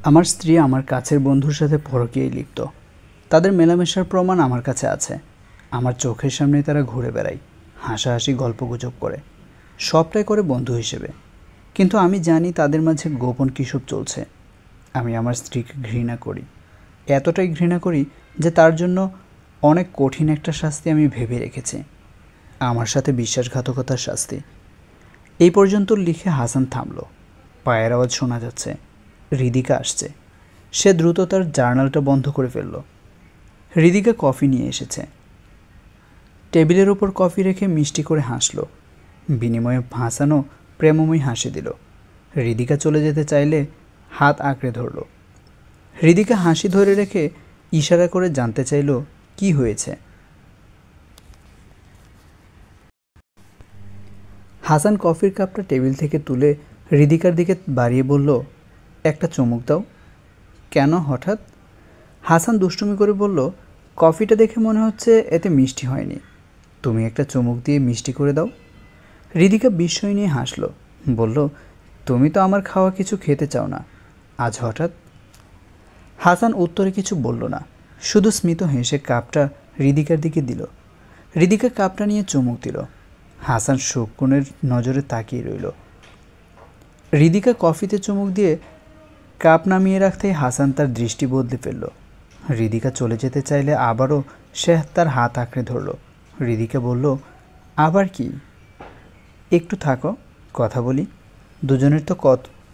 আমার স্ত্রী আমার কাছের বন্ধুর সাথে পরকীয়ায় লিপ্ত। তাদের মেলামেশার প্রমাণ আমার কাছে আছে। আমার চোখের সামনে তারা ঘুরে বেড়ায়, হাসাহাসি গল্পগুজব করে, সবটাই করে বন্ধু হিসেবে। কিন্তু আমি জানি তাদের মাঝে গোপন কিসব চলছে। আমি আমার স্ত্রীকে ঘৃণা করি, এতটাই ঘৃণা করি যে তার জন্য অনেক কঠিন একটা শাস্তি আমি ভেবে রেখেছি। আমার সাথে বিশ্বাসঘাতকতার শাস্তি। এই পর্যন্ত লিখে হাসান থামল। পায়ের আওয়াজ শোনা যাচ্ছে। হৃদিকা আসছে। সে দ্রুত তার জার্নালটা বন্ধ করে ফেলল। হৃদিকা কফি নিয়ে এসেছে। টেবিলের ওপর কফি রেখে মিষ্টি করে হাসল। বিনিময়ে হাসানও প্রেমময়ী হাসি দিল। হৃদিকা চলে যেতে চাইলে হাত আঁকড়ে ধরল। হৃদিকা হাসি ধরে রেখে ইশারা করে জানতে চাইল কি হয়েছে। হাসান কফির কাপটা টেবিল থেকে তুলে হৃদিকার দিকে বাড়িয়ে বলল, একটা চুমুক দাও। কেন হঠাৎ? হাসান দুষ্টুমি করে বলল, কফিটা দেখে মনে হচ্ছে এতে মিষ্টি হয়নি, তুমি একটা চুমুক দিয়ে মিষ্টি করে দাও। হৃদিকা বিস্ময় নিয়ে হাসল, বলল, তুমি তো আমার খাওয়া কিছু খেতে চাও না, আজ হঠাৎ? হাসান উত্তরে কিছু বলল না, শুধু স্মিত হেসে কাপটা হৃদিকার দিকে দিল। হৃদিকা কাপটা নিয়ে চুমুক দিল। হাসান শকুনের নজরে তাকিয়ে রইল। হৃদিকা কফিতে চুমুক দিয়ে কাপ নামিয়ে রাখতেই হাসান তার দৃষ্টি বদলে ফেলল। হৃদিকা চলে যেতে চাইলে আবারও সে তার হাত আঁকড়ে ধরল। হৃদিকা বলল, আবার কি? একটু থাকো, কথা বলি। দুজনের তো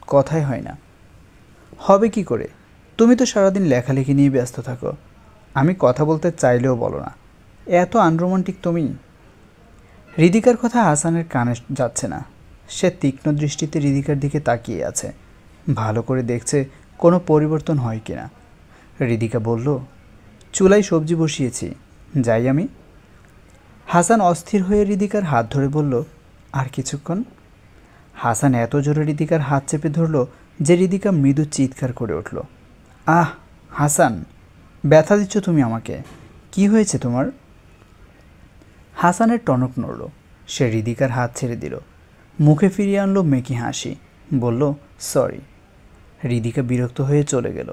কথাই হয় না। হবে কি করে? তুমি তো সারাদিন লেখালেখি নিয়ে ব্যস্ত থাকো। আমি কথা বলতে চাইলেও বলো না। এত আনরোমান্টিক তুমি। হৃদিকার কথা হাসানের কানে যাচ্ছে না। সে তীক্ষ্ণ দৃষ্টিতে হৃদিকার দিকে তাকিয়ে আছে, ভালো করে দেখছে কোনো পরিবর্তন হয় কিনা। হৃদিকা বলল, চুলায় সবজি বসিয়েছি, যাই আমি? হাসান অস্থির হয়ে হৃদিকার হাত ধরে বলল, আর কিছুক্ষণ। হাসান এত জোরে হৃদিকার হাত চেপে ধরল যে হৃদিকা মৃদু চিৎকার করে উঠল। আহ হাসান, ব্যথা দিচ্ছ তুমি আমাকে, কি হয়েছে তোমার? হাসানের টনক নড়ল। সে হৃদিকার হাত ছেড়ে দিল, মুখে ফিরিয়ে আনলো মেকি হাসি, বলল, সরি। হৃদিকা বিরক্ত হয়ে চলে গেল।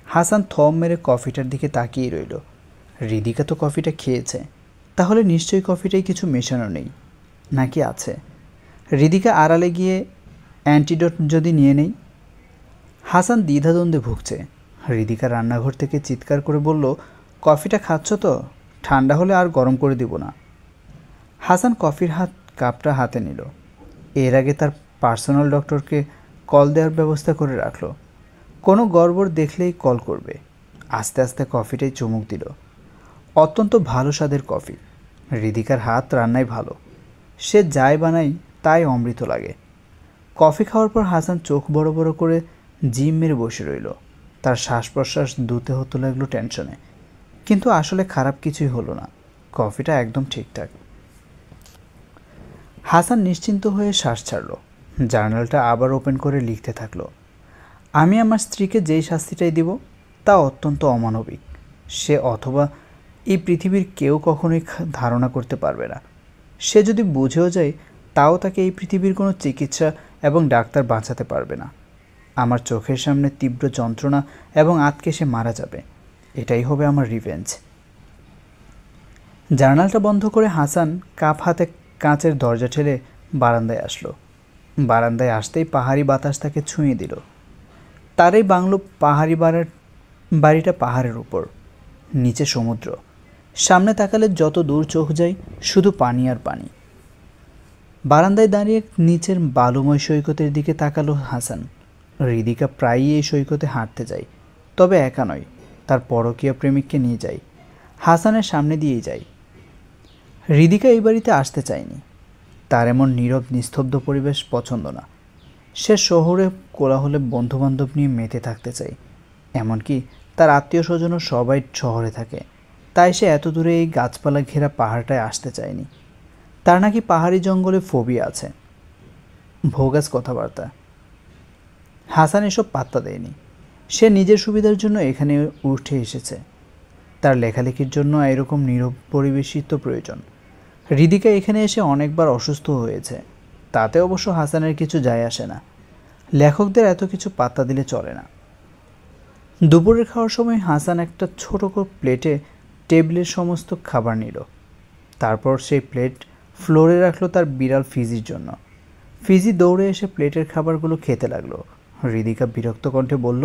হাসান থম মেরে কফিটার দিকে তাকিয়ে রইল। হৃদিকা তো কফিটা খেয়েছে, তাহলে নিশ্চয়ই কফিটায় কিছু মেশানো নেই, নাকি আছে? হৃদিকা আড়ালে গিয়ে অ্যান্টিডোট যদি নিয়ে নেই। হাসান দ্বিধাদ্বন্দ্বে ভুগছে। হৃদিকা রান্নাঘর থেকে চিৎকার করে বলল, কফিটা খাচ্ছ তো? ঠান্ডা হলে আর গরম করে দিব না। হাসান কফির কাপটা হাতে নিল। এর আগে তার পার্সোনাল ডক্টরকে কল দেওয়ার ব্যবস্থা করে রাখল। কোনো গড়বড় দেখলেই কল করবে। আস্তে আস্তে কফিটাই চুমুক দিল। অত্যন্ত ভালো স্বাদের কফি। হৃদিকার হাত রান্নায় ভালো। সে যাই বানায় তাই অমৃত লাগে। কফি খাওয়ার পর হাসান চোখ বড় বড় করে জিম মেরে বসে রইল। তার শ্বাস প্রশ্বাস দ্রুত হতে লাগলো টেনশনে। কিন্তু আসলে খারাপ কিছুই হলো না, কফিটা একদম ঠিকঠাক। হাসান নিশ্চিন্ত হয়ে শ্বাস ছাড়ল। জার্নালটা আবার ওপেন করে লিখতে থাকলো, আমি আমার স্ত্রীকে যেই শাস্তিটাই দিব তা অত্যন্ত অমানবিক। সে অথবা এই পৃথিবীর কেউ কখনোই ধারণা করতে পারবে না। সে যদি বুঝেও যায় তাও তাকে এই পৃথিবীর কোনো চিকিৎসা এবং ডাক্তার বাঁচাতে পারবে না। আমার চোখের সামনে তীব্র যন্ত্রণা এবং আতকে সে মারা যাবে। এটাই হবে আমার রিভেঞ্জ। জার্নালটা বন্ধ করে হাসান কাপ হাতে কাঁচের দরজা ঠেলে বারান্দায় আসলো। বারান্দায় আসতেই পাহাড়ি বাতাস তাকে ছুঁয়ে দিল। তার এই বাংলো পাহাড়ি বাড়িটা পাহাড়ের উপর, নিচে সমুদ্র। সামনে তাকালে যত দূর চোখ যায় শুধু পানি আর পানি। বারান্দায় দাঁড়িয়ে নিচের বালুময় সৈকতের দিকে তাকালো হাসান। হৃদিকা প্রায়ই এই সৈকতে হাঁটতে যায়, তবে একা নয়, তার পরকীয়া প্রেমিককে নিয়ে যায়। হাসানের সামনে দিয়েই যায়। হৃদিকা এই বাড়িতে আসতে চায়নি। তার এমন নীরব নিস্তব্ধ পরিবেশ পছন্দ না। সে শহরে কোলাহলে বন্ধুবান্ধব নিয়ে মেতে থাকতে চায়। এমনকি তার আত্মীয় স্বজনও সবাই শহরে থাকে, তাই সে এত দূরে এই গাছপালা ঘেরা পাহাড়টায় আসতে চায়নি। তার নাকি পাহাড়ি জঙ্গলে ফোবিয়া আছে। ভোগাস কথাবার্তা। হাসান এসব পাত্তা দেয়নি। সে নিজের সুবিধার জন্য এখানে উঠে এসেছে। তার লেখালেখির জন্য এরকম নীরব পরিবেশই তো প্রয়োজন। হৃদিকা এখানে এসে অনেকবার অসুস্থ হয়েছে, তাতে অবশ্য হাসানের কিছু যায় আসে না। লেখকদের এত কিছু পাত্তা দিলে চলে না। দুপুরের খাওয়ার সময় হাসান একটা ছোট প্লেটে টেবিলের সমস্ত খাবার নিল। তারপর সেই প্লেট ফ্লোরে রাখলো তার বিড়াল ফিজির জন্য। ফিজি দৌড়ে এসে প্লেটের খাবারগুলো খেতে লাগলো। হৃদিকা বিরক্ত কণ্ঠে বলল,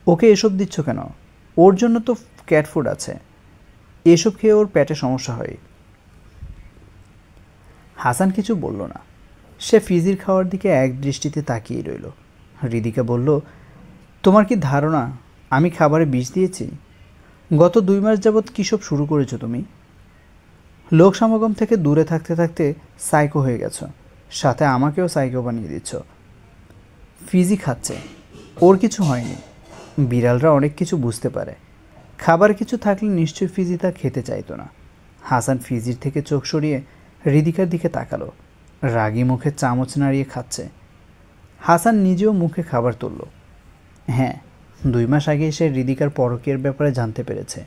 ওকে এসব দিচ্ছ কেন? ওর জন্য তো ক্যাট ফুড আছে, এসব খেয়ে ওর পেটে সমস্যা হয়। হাসান কিছু বলল না। সে ফিজির খাওয়ার দিকে এক দৃষ্টিতে তাকিয়ে রইল। হৃদিকা বলল, তোমার কি ধারণা আমি খাবারে বিষ দিয়েছি? গত 2 মাস যাবৎ কী সব শুরু করেছো তুমি? লোক সমাগম থেকে দূরে থাকতে থাকতে সাইকো হয়ে গেছো, সাথে আমাকেও সাইকো বানিয়ে দিচ্ছ। ফিজি খাচ্ছে, ওর কিছু হয়নি। বিড়ালরা অনেক কিছু বুঝতে পারে। খাবার কিছু থাকলে নিশ্চয়ই ফিজি তা খেতে চাইতো না। হাসান ফিজির থেকে চোখ সরিয়ে হৃদিকার দিকে তাকালো। রাগী মুখে চামচ নাড়িয়ে খাচ্ছে। হাসান নিজেও মুখে খাবার তুলল। হ্যাঁ, 2 মাস আগে সে হৃদিকার পরকীয়ার ব্যাপারে জানতে পেরেছে।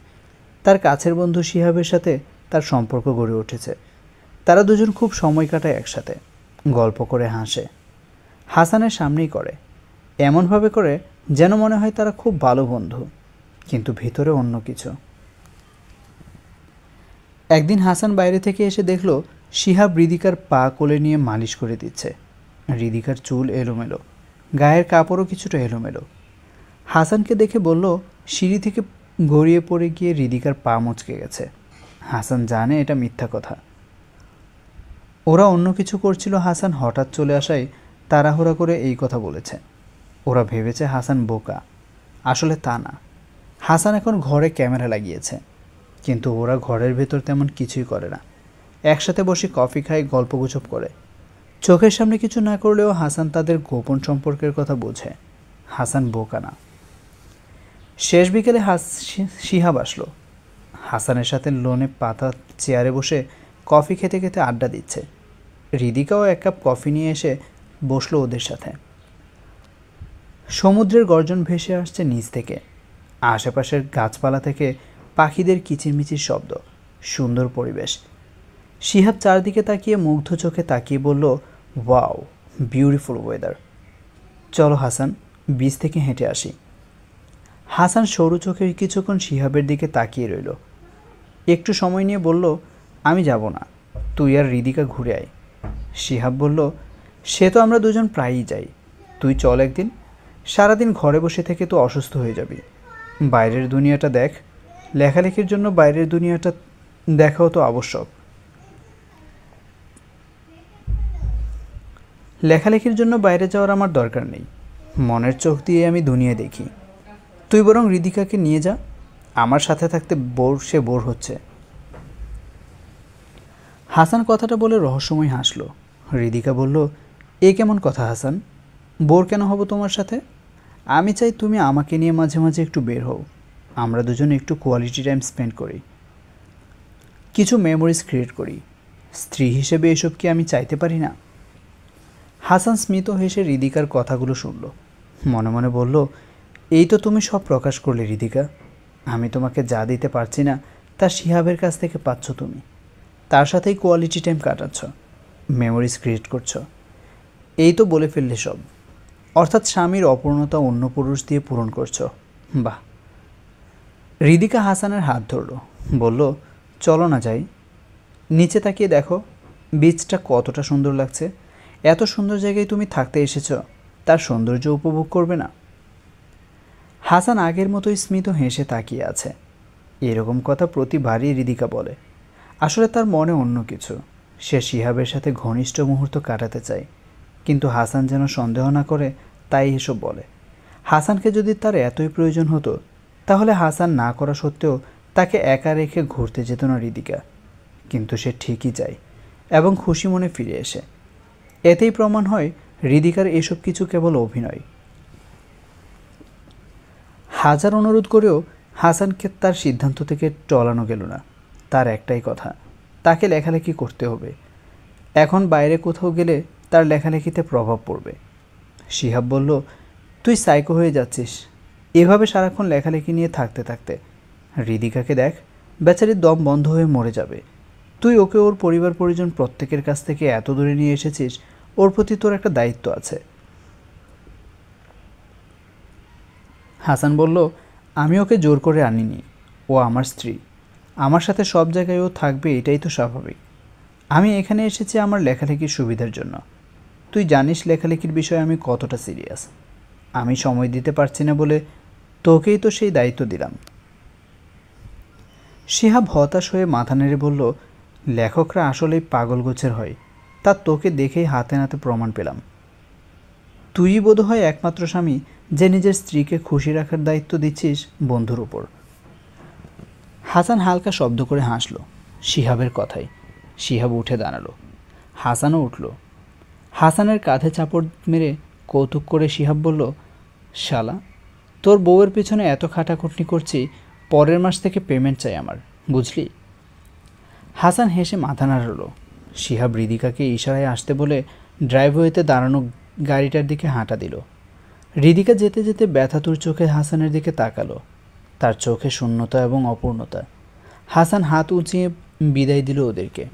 তার কাছের বন্ধু শিহাবের সাথে তার সম্পর্ক গড়ে উঠেছে। তারা দুজন খুব সময় কাটায় একসাথে, গল্প করে হাসে। হাসানের সামনেই করে, এমনভাবে করে যেন মনে হয় তারা খুব ভালো বন্ধু, কিন্তু ভিতরে অন্য কিছু। একদিন হাসান বাইরে থেকে এসে দেখল শিহাব হৃদিকার পা কোলে নিয়ে মালিশ করে দিচ্ছে। হৃদিকার চুল এলোমেলো, গায়ের কাপড়ও কিছুটা এলোমেলো। হাসানকে দেখে বলল, সিঁড়ি থেকে গড়িয়ে পড়ে গিয়ে হৃদিকার পা মচকে গেছে। হাসান জানে এটা মিথ্যা কথা। ওরা অন্য কিছু করছিল, হাসান হঠাৎ চলে আসায় তাড়াহুড়া করে এই কথা বলেছে। ওরা ভেবেছে হাসান বোকা, আসলে তা না। হাসান এখন ঘরে ক্যামেরা লাগিয়েছে, কিন্তু ওরা ঘরের ভেতর তেমন কিছুই করে না। একসাথে বসে কফি খায়, গল্পগুজব করে। চোখের সামনে কিছু না করলেও হাসান তাদের গোপন সম্পর্কের কথা বোঝে। হাসান বোকা না। শেষ বিকেলে শিহাব আসলো। হাসানের সাথে লোনে পাতা চেয়ারে বসে কফি খেতে খেতে আড্ডা দিচ্ছে। হৃদিকাও 1 কাপ কফি নিয়ে এসে বসলো ওদের সাথে। সমুদ্রের গর্জন ভেসে আসছে নিচ থেকে। আশেপাশের গাছপালা থেকে পাখিদের কিচিরমিচির শব্দ, সুন্দর পরিবেশ। শিহাব চারদিকে তাকিয়ে মুগ্ধ চোখে তাকিয়ে বলল, ওয়াও, বিউটিফুল ওয়েদার। চলো হাসান, বিচ থেকে হেঁটে আসি। হাসান সরু চোখে কিছুক্ষণ শিহাবের দিকে তাকিয়ে রইল। একটু সময় নিয়ে বলল, আমি যাব না, তুই আর হৃদিকা ঘুরে আয়। শিহাব বলল, সে তো আমরা দুজন প্রায়ই যাই, তুই চল একদিন। সারাদিন ঘরে বসে থেকে তো অসুস্থ হয়ে যাবি। বাইরের দুনিয়াটা দেখ। লেখালেখির জন্য বাইরের দুনিয়াটা দেখাও তো আবশ্যক। লেখালেখির জন্য বাইরে যাওয়ার আমার দরকার নেই, মনের চোখ দিয়ে আমি দুনিয়া দেখি। তুই বরং হৃদিকাকে নিয়ে যা, আমার সাথে থাকতে সে বোর হচ্ছে। হাসান কথাটা বলে রহস্যময় হাসল। হৃদিকা বলল, এ কেমন কথা হাসান? বোর কেন হব তোমার সাথে? আমি চাই তুমি আমাকে নিয়ে মাঝে মাঝে একটু বের হও, আমরা দুজনে একটু কোয়ালিটি টাইম স্পেন্ড করি, কিছু মেমোরিজ ক্রিয়েট করি। স্ত্রী হিসেবে এসব কি আমি চাইতে পারি না? হাসান স্মিত হেসে হৃদিকার কথাগুলো শুনল। মনে মনে বলল, এই তো তুমি সব প্রকাশ করলে হৃদিকা। আমি তোমাকে যা দিতে পারছি না তা শিহাবের কাছ থেকে পাচ্ছ তুমি। তার সাথেই কোয়ালিটি টাইম কাটাচ্ছ, মেমোরিজ ক্রিয়েট করছো। এই তো বলে ফেললে সব। অর্থাৎ স্বামীর অপূর্ণতা অন্য পুরুষ দিয়ে পূরণ করছো। বাহ। হৃদিকা হাসানের হাত ধরল, বলল, চলো না যাই। নিচে তাকিয়ে দেখো বীচটা কতটা সুন্দর লাগছে। এত সুন্দর জায়গায় তুমি থাকতে এসেছো, তার সৌন্দর্য উপভোগ করবে না? হাসান আগের মতোই স্মিত হেসে তাকিয়ে আছে। এরকম কথা প্রতিবারই হৃদিকা বলে। আসলে তার মনে অন্য কিছু। সে শিহাবের সাথে ঘনিষ্ঠ মুহূর্ত কাটাতে চায়, কিন্তু হাসান যেন সন্দেহ না করে তাই এসব বলে। হাসানকে যদি তার এতই প্রয়োজন হতো, তাহলে হাসান না করা সত্ত্বেও তাকে একা রেখে ঘুরতে যেত না হৃদিকা। কিন্তু সে ঠিকই যায় এবং খুশি মনে ফিরে এসে। এতেই প্রমাণ হয় হৃদিকার এসব কিছু কেবল অভিনয়। হাজার অনুরোধ করেও হাসানকে তার সিদ্ধান্ত থেকে টলানো গেল না। তার একটাই কথা, তাকে লেখালেখি করতে হবে। এখন বাইরে কোথাও গেলে তার লেখালেখিতে প্রভাব পড়বে। শিহাব বলল, তুই সাইকো হয়ে যাচ্ছিস এভাবে সারাক্ষণ লেখালেখি নিয়ে থাকতে থাকতে। হৃদিকাকে দেখ, বেচারির দম বন্ধ হয়ে মরে যাবে। তুই ওকে ওর পরিবার পরিজন প্রত্যেকের কাছ থেকে এত দূরে নিয়ে এসেছিস, ওর প্রতি তোর একটা দায়িত্ব আছে। হাসান বলল, আমি ওকে জোর করে আনিনি, ও আমার স্ত্রী, আমার সাথে সব জায়গায় ও থাকবে, এটাই তো স্বাভাবিক। আমি এখানে এসেছি আমার লেখালেখির সুবিধার জন্য। তুই জানিস লেখালেখির বিষয়ে আমি কতটা সিরিয়াস। আমি সময় দিতে পারছি না বলে তোকেই তো সেই দায়িত্ব দিলাম। শিহাব হতাশ হয়ে মাথা নেড়ে বলল, লেখকরা আসলেই পাগল গোছের হয়, তা তোকে দেখেই হাতে নাতে প্রমাণ পেলাম। তুই বোধহয় একমাত্র স্বামী যে নিজের স্ত্রীকে খুশি রাখার দায়িত্ব দিচ্ছিস বন্ধুর উপর। হাসান হালকা শব্দ করে হাসল শিহাবের কথায়। শিহাব উঠে দাঁড়ালো, হাসানও উঠল। হাসানের কাঁধে চাপড় মেরে কৌতুক করে শিহাব বলল, শালা, তোর বউয়ের পিছনে এত খাটাখাটনি করছি, পরের মাস থেকে পেমেন্ট চাই আমার, বুঝলি? হাসান হেসে মাথা নাড়ল। শিহাব হৃদিকাকে ইশারায় আসতে বলে ড্রাইভওয়েতে দাঁড়ানো গাড়িটার দিকে হাঁটা দিল। হৃদিকা যেতে যেতে ব্যথাতুর চোখে হাসানের দিকে তাকালো। তার চোখে শূন্যতা এবং অপূর্ণতা। হাসান হাত উঁচিয়ে বিদায় দিল ওদেরকে।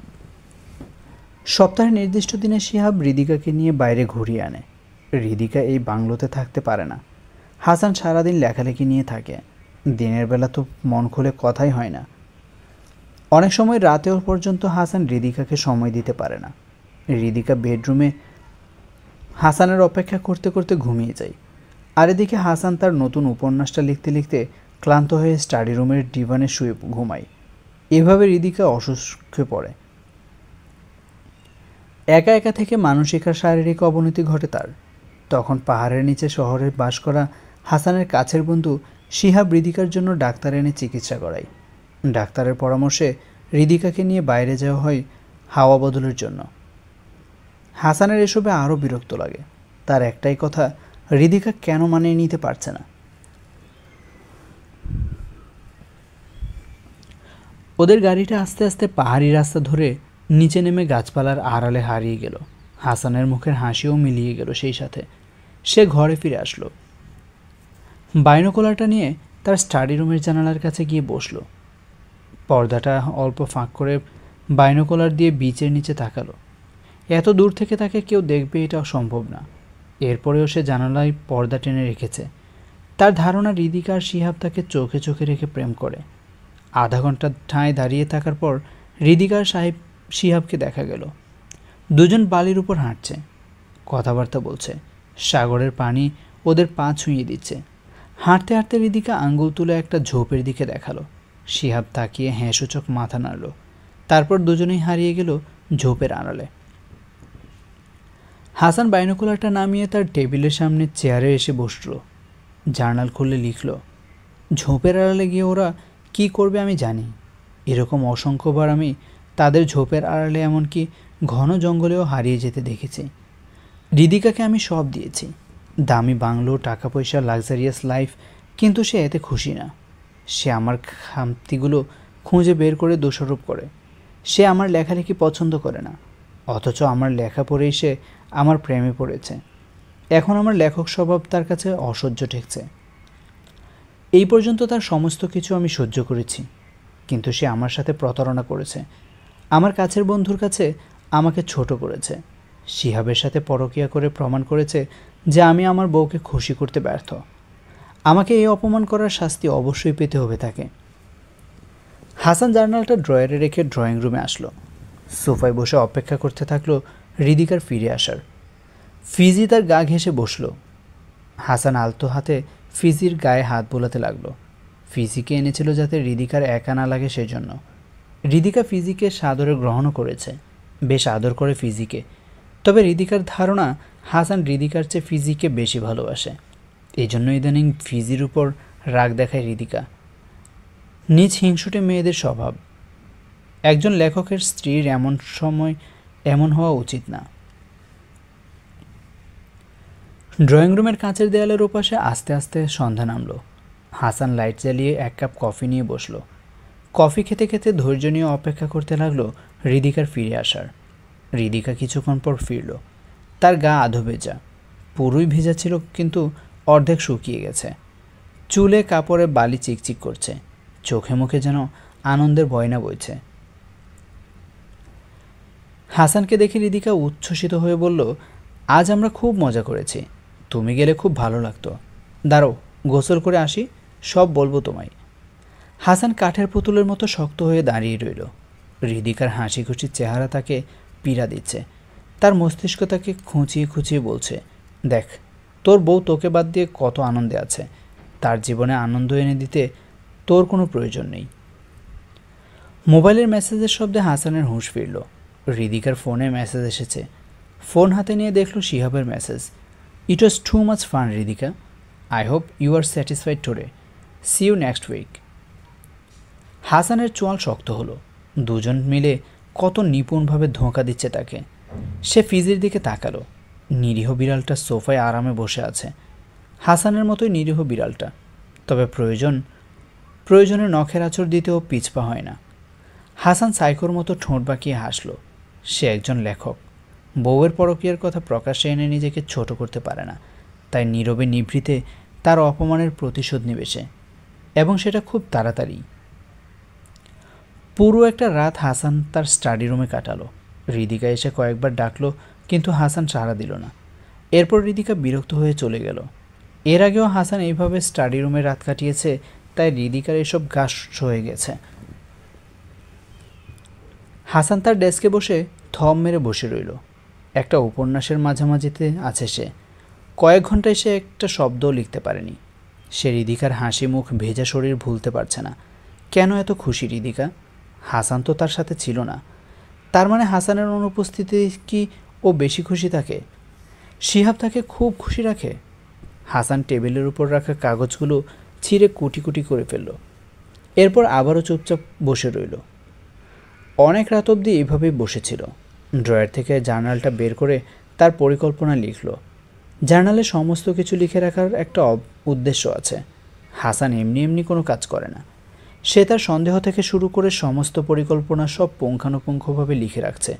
সপ্তাহের নির্দিষ্ট দিনে শিহাব হৃদিকাকে নিয়ে বাইরে ঘুরিয়ে আনে। হৃদিকা এই বাংলোতে থাকতে পারে না। হাসান সারাদিন লেখালেখি নিয়ে থাকে। দিনের বেলা তো মন খুলে কথাই হয় না। অনেক সময় রাতেও পর্যন্ত হাসান হৃদিকাকে সময় দিতে পারে না। হৃদিকা বেডরুমে হাসানের অপেক্ষা করতে করতে ঘুমিয়ে যায়। আর এদিকে হাসান তার নতুন উপন্যাসটা লিখতে লিখতে ক্লান্ত হয়ে স্টাডি রুমের ডিভানে শুয়ে ঘুমায়। এভাবে হৃদিকা অসুস্থ পড়ে। একা একা থেকে মানসিক আর শারীরিক অবনতি ঘটে তার। তখন পাহাড়ের নিচে শহরে বাস করা হাসানের কাছের বন্ধু শিহাব হৃদিকার জন্য ডাক্তার এনে চিকিৎসা করায়। ডাক্তারের পরামর্শে হৃদিকাকে নিয়ে বাইরে যাওয়া হয় হাওয়া বদলের জন্য। হাসানের এসবে আরও বিরক্ত লাগে। তার একটাই কথা, হৃদিকা কেন মানিয়ে নিতে পারছে না। ওদের গাড়িটা আস্তে আস্তে পাহাড়ি রাস্তা ধরে নিচে নেমে গাছপালার আড়ালে হারিয়ে গেল। হাসানের মুখের হাসিও মিলিয়ে গেল সেই সাথে। সে ঘরে ফিরে আসলো। বাইনোকুলারটা নিয়ে তার স্টাডি রুমের জানালার কাছে গিয়ে বসল। পর্দাটা অল্প ফাঁক করে বাইনোকুলার দিয়ে বিচের নিচে তাকালো। এত দূর থেকে তাকে কেউ দেখবে এটা সম্ভব না। এরপরেও সে জানালায় পর্দা টেনে রেখেছে। তার ধারণা হৃদিকা আর শিহাব তাকে চোখে চোখে রেখে প্রেম করে। আধা ঘন্টা ঠাঁই দাঁড়িয়ে থাকার পর হৃদিকা আর শিহাবকে দেখা গেল। দুজন বালির উপর হাঁটছে, কথাবার্তা বলছে। সাগরের পানি ওদের পা ছুঁয়ে দিচ্ছে। হাঁটতে হাঁটতে হৃদিকা আঙ্গুল তুলে একটা ঝোপের দিকে দেখালো। শিহাব তাকিয়ে হ্যাঁসূচক মাথা নাড়ল। তারপর দুজনেই হারিয়ে গেল ঝোপের আড়ালে। হাসান বাইনোকুলারটা নামিয়ে তার টেবিলের সামনে চেয়ারে এসে বসল। জার্নাল খুলে লিখল, ঝোপের আড়ালে গিয়ে ওরা কি করবে আমি জানি। এরকম অসংখ্যবার আমি তাদের ঝোপের আড়ালে এমনকি ঘন জঙ্গলেও হারিয়ে যেতে দেখেছি। হৃদিকাকে আমি সব দিয়েছি, দামি বাংলো, টাকা পয়সা, লাক্সারিয়াস লাইফ, কিন্তু সে এতে খুশি না। সে আমার খামতিগুলো খুঁজে বের করে দোষারোপ করে। সে আমার লেখালেখি পছন্দ করে না, অথচ আমার লেখা পড়েই সে আমার প্রেমে পড়েছে। এখন আমার লেখক স্বভাব তার কাছে অসহ্য ঠেকছে। এই পর্যন্ত তার সমস্ত কিছু আমি সহ্য করেছি, কিন্তু সে আমার সাথে প্রতারণা করেছে। আমার কাছের বন্ধুর কাছে আমাকে ছোট করেছে। শিহাবের সাথে পরকীয়া করে প্রমাণ করেছে যে আমি আমার বউকে খুশি করতে ব্যর্থ। আমাকে এই অপমান করার শাস্তি অবশ্যই পেতে হবে তাকে। হাসান জার্নালটা ড্রয়ারে রেখে ড্রয়িং রুমে আসলো। সোফায় বসে অপেক্ষা করতে থাকলো হৃদিকার ফিরে আসার। ফিজি তার গা ঘেঁষে বসল। হাসান আলতো হাতে ফিজির গায়ে হাত বোলাতে লাগলো। ফিজিকে এনেছিল যাতে হৃদিকার একা না লাগে সেজন্য। হৃদিকা ফিজিকে সাদরে গ্রহণও করেছে, বেশ আদর করে ফিজিকে। তবে হৃদিকার ধারণা হাসান হৃদিকার চেয়ে ফিজিকে বেশি ভালোবাসে। এই জন্য ইদানিং ফিজির উপর রাগ দেখায় হৃদিকা। নিজ হিংসুটে মেয়েদের স্বভাব। একজন লেখকের স্ত্রীর এমন সময় এমন হওয়া উচিত না। ড্রয়িং রুমের কাঁচের দেয়ালের ওপাশে আস্তে আস্তে সন্ধ্যা নামল। হাসান লাইট জ্বালিয়ে এক কাপ কফি নিয়ে বসল। কফি খেতে খেতে ধৈর্য নিয়ে অপেক্ষা করতে লাগলো হৃদিকার ফিরে আসার। হৃদিকা কিছুক্ষণ পর ফিরল। তার গা আধো ভেজা, পুরোই ভেজা ছিল কিন্তু অর্ধেক শুকিয়ে গেছে। চুলে কাপড়ে বালি চিকচিক করছে, চোখে মুখে যেন আনন্দের বয়না বইছে। হাসানকে দেখে হৃদিকা উচ্ছ্বসিত হয়ে বলল, আজ আমরা খুব মজা করেছি, তুমি গেলে খুব ভালো লাগতো। দাঁড়াও, গোসল করে আসি, সব বলবো তোমায়। হাসান কাঠের পুতুলের মতো শক্ত হয়ে দাঁড়িয়ে রইল। হৃদিকার হাসি খুশির চেহারা তাকে পীড়া দিচ্ছে। তার মস্তিষ্ক তাকে খুঁচিয়ে খুঁচিয়ে বলছে, দেখ তোর বউ তোকে বাদ দিয়ে কত আনন্দে আছে, তার জীবনে আনন্দ এনে দিতে তোর কোনো প্রয়োজন নেই। মোবাইলের মেসেজের শব্দে হাসানের হুঁশ ফিরল। হৃদিকার ফোনে মেসেজ এসেছে। ফোন হাতে নিয়ে দেখল শিহাবের message. It was too much fun Hridika, I hope you are satisfied today, see you next week. হাসানের চোয়াল শক্ত হলো। দুজন মিলে কত নিপুণভাবে ধোঁকা দিচ্ছে তাকে। সে ফিজির দিকে তাকালো। নিরীহ বিড়ালটা সোফায় আরামে বসে আছে, হাসানের মতোই নিরীহ বিড়ালটা। তবে প্রয়োজনে নখের আঁচড় দিতেও পিছপা হয় না। হাসান সাইকোর মতো ঠোঁট বাঁকিয়ে হাসল। সে একজন লেখক, বউয়ের পরকীয়ার কথা প্রকাশ্যে এনে নিজেকে ছোট করতে পারে না, তাই নীরবে নিভৃতে তার অপমানের প্রতিশোধ নেবে সে, এবং সেটা খুব তাড়াতাড়ি। পুরো একটা রাত হাসান তার স্টাডি রুমে কাটালো। হৃদিকা এসে কয়েকবার ডাকলো, কিন্তু হাসান সাড়া দিল না। এরপর হৃদিকা বিরক্ত হয়ে চলে গেল। এর আগেও হাসান এইভাবে স্টাডি রুমে রাত কাটিয়েছে, তাই হৃদিকার এসব গাছ হয়ে গেছে। হাসান তার ডেস্কে বসে থম মেরে বসে রইল। একটা উপন্যাসের মাঝামাঝিতে আছে সে। কয়েক ঘন্টায় সে একটা শব্দও লিখতে পারেনি। সে হৃদিকার হাসি মুখ, ভেজা শরীর ভুলতে পারছে না। কেন এত খুশি হৃদিকা? হাসান তো তার সাথে ছিল না। তার মানে হাসানের অনুপস্থিতি কি ও বেশি খুশি থাকে? শিহাব তাকে খুব খুশি রাখে? হাসান টেবিলের উপর রাখা কাগজগুলো ছিঁড়ে কুটি কুটি করে ফেলল। এরপর আবারও চুপচাপ বসে রইল। অনেক রাত অবধি এইভাবেই বসেছিল। ড্রয়ার থেকে জার্নালটা বের করে তার পরিকল্পনা লিখল। জার্নালে সমস্ত কিছু লিখে রাখার একটা উদ্দেশ্য আছে। হাসান এমনি এমনি কোনো কাজ করে না। সে তার সন্দেহ থেকে শুরু করে সমস্ত পরিকল্পনা সব পুঙ্খানুপুঙ্খভাবে লিখে রাখছে।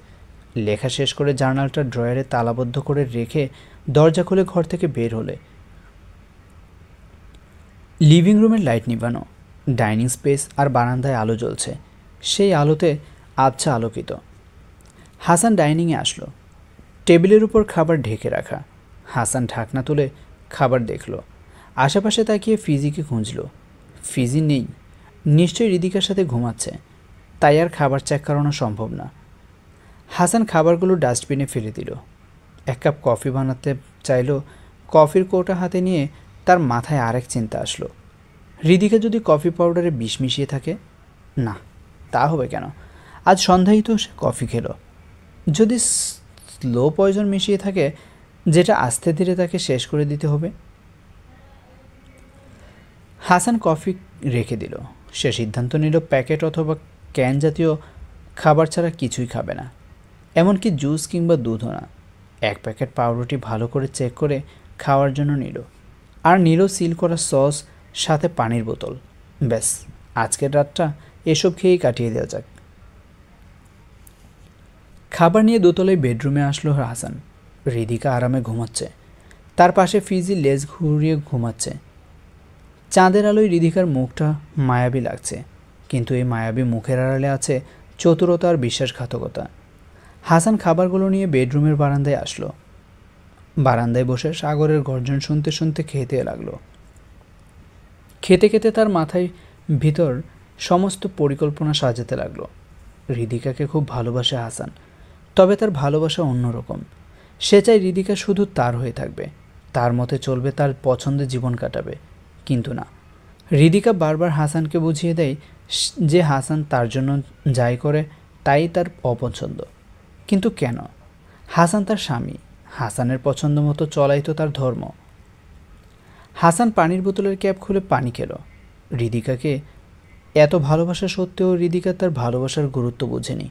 লেখা শেষ করে জার্নালটা ড্রয়ারে তালাবদ্ধ করে রেখে দরজা খুলে ঘর থেকে বের হলে লিভিং রুমের লাইট নিভানো, ডাইনিং স্পেস আর বারান্দায় আলো জ্বলছে। সেই আলোতে আবছা আলোকিত। হাসান ডাইনিংয়ে আসলো। টেবিলের উপর খাবার ঢেকে রাখা। হাসান ঢাকনা তুলে খাবার দেখল। আশেপাশে তাকিয়ে ফিজিকে খুঁজল। ফিজি নেই। নিশ্চয়ই হৃদিকার সাথে ঘুমাচ্ছে, তাই আর খাবার চেক করানো সম্ভব না। হাসান খাবারগুলো ডাস্টবিনে ফেলে দিল। এক কাপ কফি বানাতে চাইল। কফির কৌটা হাতে নিয়ে তার মাথায় আরেক চিন্তা আসলো। হৃদিকা যদি কফি পাউডারে বিষ মিশিয়ে থাকে? না, তা হবে কেন? আজ সন্ধ্যায় তো সে কফি খেল। যদি স্লো পয়জন মিশিয়ে থাকে, যেটা আস্তে ধীরে তাকে শেষ করে দিতে হবে। হাসান কফি রেখে দিল। সে সিদ্ধান্ত নিল প্যাকেট অথবা ক্যান জাতীয় খাবার ছাড়া কিছুই খাবে না, এমনকি জুস কিংবা দুধও না। এক প্যাকেট পাউরুটি ভালো করে চেক করে খাওয়ার জন্য নিল, আর নিল সিল করা সস, সাথে পানির বোতল। ব্যাস, আজকের রাতটা এসব খেয়েই কাটিয়ে দেওয়া যাক। খাবার নিয়ে দোতলায় বেডরুমে আসলো হাসান। হৃদিকা আরামে ঘুমাচ্ছে। তার পাশে ফিজি লেজ ঘুরিয়ে ঘুমাচ্ছে। চাঁদের আলোয় হৃদিকার মুখটা মায়াবী লাগছে, কিন্তু এই মায়াবী মুখের আড়ালে আছে চতুরতা আর বিশ্বাসঘাতকতা। হাসান খাবারগুলো নিয়ে বেডরুমের বারান্দায় আসলো। বারান্দায় বসে সাগরের গর্জন শুনতে শুনতে খেতে লাগলো। খেতে খেতে তার মাথায় ভিতর সমস্ত পরিকল্পনা সাজাতে লাগলো। হৃদিকাকে খুব ভালোবাসে হাসান, তবে তার ভালোবাসা অন্যরকম। সে চায় হৃদিকা শুধু তার হয়ে থাকবে, তার মতে চলবে, তার পছন্দে জীবন কাটাবে। কিন্তু না, হৃদিকা বারবার হাসানকে বুঝিয়ে দেয় যে হাসান তার জন্য যাই করে তাই তার অপছন্দ। কিন্তু কেন? হাসান তার স্বামী, হাসানের পছন্দ মতো চলাই তো তার ধর্ম। হাসান পানির বোতলের ক্যাপ খুলে পানি খেল। হৃদিকাকে এত ভালোবাসা সত্ত্বেও হৃদিকা তার ভালোবাসার গুরুত্ব বোঝেনি,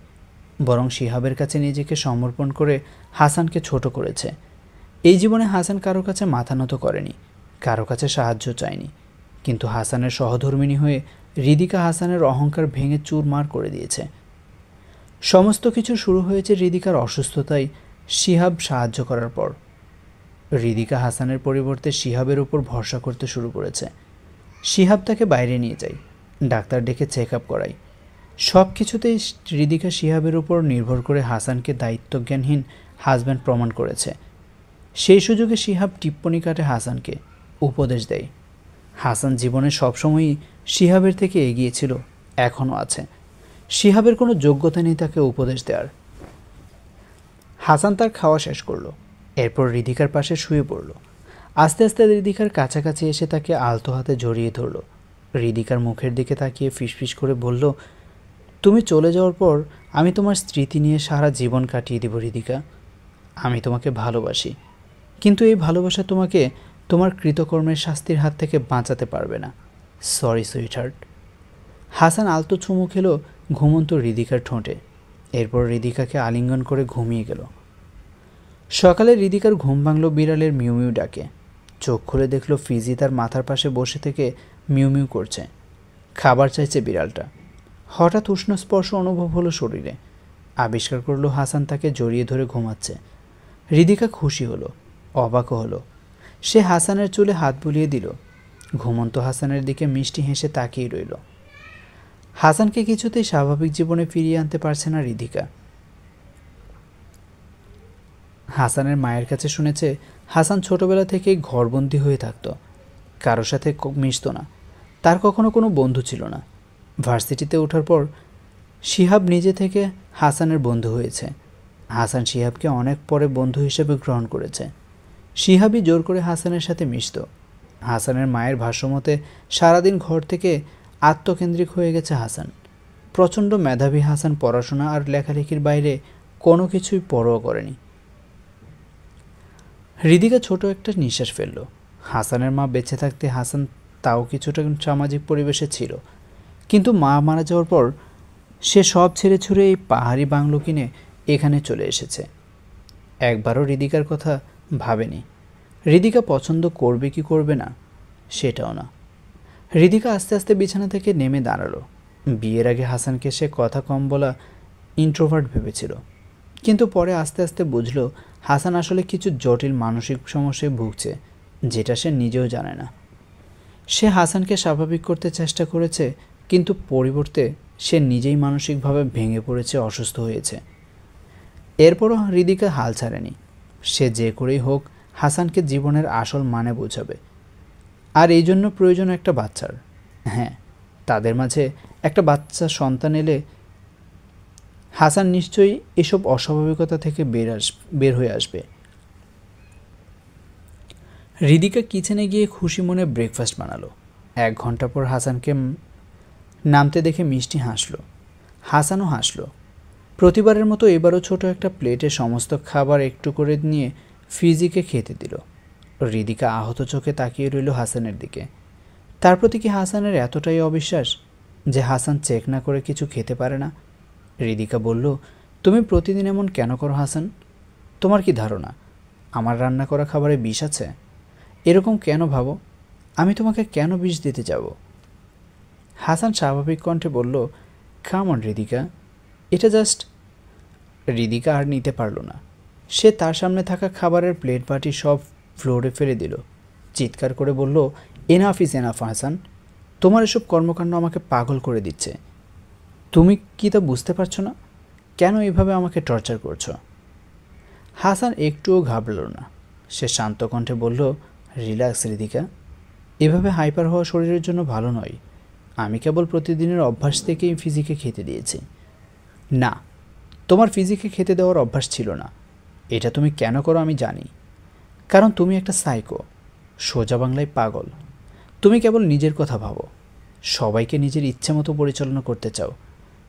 বরং শিহাবের কাছে নিজেকে সমর্পণ করে হাসানকে ছোট করেছে। এই জীবনে হাসান কারো কাছে মাথা নত করেনি, কারো কাছে সাহায্য চায়নি, কিন্তু হাসানের সহধর্মিণী হয়ে হৃদিকা হাসানের অহংকার ভেঙে চুরমার করে দিয়েছে। সমস্ত কিছু শুরু হয়েছে হৃদিকার অসুস্থতায় শিহাব সাহায্য করার পর। হৃদিকা হাসানের পরিবর্তে শিহাবের উপর ভরসা করতে শুরু করেছে। শিহাব তাকে বাইরে নিয়ে যায়, ডাক্তার ডেকে চেক আপ করায়। সব কিছুতেই হৃদিকা শিহাবের উপর নির্ভর করে হাসানকে দায়িত্বজ্ঞানহীন হাজব্যান্ড প্রমাণ করেছে। সেই সুযোগে শিহাব টিপ্পনি কাটে হাসানকে, উপদেশ দেয়। হাসান জীবনে সবসময়ই শিহাবের থেকে এগিয়ে ছিল, এখনও আছে। শিহাবের কোনো যোগ্যতা নেই তাকে উপদেশ দেওয়ার। হাসান তার খাওয়া শেষ করলো, এরপর রিদিকার পাশে শুয়ে পড়ল। আস্তে আস্তে রিদিকার কাছাকাছি এসে তাকে আলতো হাতে জড়িয়ে ধরল। রিদিকার মুখের দিকে তাকিয়ে ফিসফিস করে বলল, তুমি চলে যাওয়ার পর আমি তোমার স্মৃতি নিয়ে সারা জীবন কাটিয়ে দেব রিদিকা। আমি তোমাকে ভালোবাসি, কিন্তু এই ভালোবাসা তোমাকে তোমার কৃতকর্মের শাস্তির হাত থেকে বাঁচাতে পারবে না। Sorry sweetheart. হাসান আলতো চুমু খেলো ঘুমন্ত রিদিকার ঠোঁটে, এরপর রিদিকাকে আলিঙ্গন করে ঘুমিয়ে গেল। সকালে রিদিকার ঘুম ভাঙল বিড়ালের মিউ মিউ ডাকে। চোখ খুলে দেখল ফিজি তার মাথার পাশে বসে থেকে মিউ মিউ করছে। খাবার চাইছে বিড়ালটা। হঠাৎ উষ্ণ স্পর্শ অনুভব হলো শরীরে। আবিষ্কার করলো হাসান তাকে জড়িয়ে ধরে ঘুমাচ্ছে। রিদিকা খুশি হলো, অবাকও হলো। সে হাসানের চুলে হাত বুলিয়ে দিল। ঘুমন্ত হাসানের দিকে মিষ্টি হেসে তাকিয়ে রইল। হাসানকে কিছুতেই স্বাভাবিক জীবনে ফিরিয়ে আনতে পারছে না রিদিকা। হাসানের মায়ের কাছে শুনেছে হাসান ছোটবেলা থেকেই ঘরবন্দি হয়ে থাকত, কারোর সাথে মিশত না, তার কখনো কোনো বন্ধু ছিল না। ভার্সিটিতে ওঠার পর শিহাব নিজে থেকে হাসানের বন্ধু হয়েছে। হাসান শিহাবকে অনেক পরে বন্ধু হিসেবে গ্রহণ করেছে। শিহাবই জোর করে হাসানের সাথে মিশত। হাসানের মায়ের ভাষ্যমতে সারাদিন ঘর থেকে আত্মকেন্দ্রিক হয়ে গেছে হাসান। প্রচণ্ড মেধাবী হাসান পড়াশোনা আর লেখালেখির বাইরে কোনো কিছুই পরোয়া করেনি। হৃদিকা ছোট একটা নিঃশ্বাস ফেলল। হাসানের মা বেঁচে থাকতে হাসান তাও কিছুটা সামাজিক পরিবেশে ছিল, কিন্তু মা মারা যাওয়ার পর সে সব ছেড়ে ছুড়ে এই পাহাড়ি বাংলো কিনে এখানে চলে এসেছে। একবারও হৃদিকার কথা ভাবেনি। হৃদিকা পছন্দ করবে কি করবে না সেটাও না। হৃদিকা আস্তে আস্তে বিছানা থেকে নেমে দাঁড়ালো। বিয়ের আগে হাসানকে সে কথা কম বলা ইন্ট্রোভার্ট ভেবেছিল, কিন্তু পরে আস্তে আস্তে বুঝলো হাসান আসলে কিছু জটিল মানসিক সমস্যায় ভুগছে, যেটা সে নিজেও জানে না। সে হাসানকে স্বাভাবিক করতে চেষ্টা করেছে, কিন্তু পরিবর্তে সে নিজেই মানসিকভাবে ভেঙে পড়েছে, অসুস্থ হয়েছে। এরপরও হৃদিকা হাল ছাড়েনি। সে যে করেই হোক হাসানকে জীবনের আসল মানে বোঝাবে। আর এই জন্য প্রয়োজন একটা বাচ্চার। হ্যাঁ, তাদের মাঝে একটা বাচ্চা সন্তান এলে হাসান নিশ্চয়ই এসব অস্বাভাবিকতা থেকে বের হয়ে আসবে। হৃদিকা কিচেনে গিয়ে খুশি মনে ব্রেকফাস্ট বানালো। 1 ঘন্টা পর হাসানকে নামতে দেখে মিষ্টি হাসল। হাসানও হাসল। প্রতিবারের মতো এবারও ছোট একটা প্লেটে সমস্ত খাবার একটু করে নিয়ে ফিজিকে খেতে দিল। হৃদিকা আহত চোখে তাকিয়ে রইল হাসানের দিকে। তার প্রতি কি হাসানের এতটাই অবিশ্বাস যে হাসান চেক না করে কিছু খেতে পারে না? হৃদিকা বলল, তুমি প্রতিদিন এমন কেন করো হাসান? তোমার কি ধারণা আমার রান্না করা খাবারে বিষ আছে? এরকম কেন ভাবো? আমি তোমাকে কেন বিষ দিতে যাব? হাসান স্বাভাবিক কণ্ঠে বলল, কাম অন হৃদিকা, এটা জাস্ট। হৃদিকা আর নিতে পারল না। সে তার সামনে থাকা খাবারের প্লেট বাটি সব ফ্লোরে ফেলে দিল। চিৎকার করে বলল, এনাফ ইজ এনাফ হাসান, তোমার এসব কর্মকাণ্ড আমাকে পাগল করে দিচ্ছে। তুমি কি তা বুঝতে পারছো না? কেন এভাবে আমাকে টর্চার করছো? হাসান একটুও ঘাবড়ল না। সে শান্ত কণ্ঠে বলল, রিল্যাক্স হৃদিকা, এভাবে হাইপার হওয়া শরীরের জন্য ভালো নয়। আমি কেবল প্রতিদিনের অভ্যাস থেকেই ফিজিকে খেতে দিয়েছি। না, তোমার ফিজিকে খেতে দেওয়ার অভ্যাস ছিল না। এটা তুমি কেন করো আমি জানি, কারণ তুমি একটা সাইকো, সোজা বাংলায় পাগল। তুমি কেবল নিজের কথা ভাবো, সবাইকে নিজের ইচ্ছে মতো পরিচালনা করতে চাও,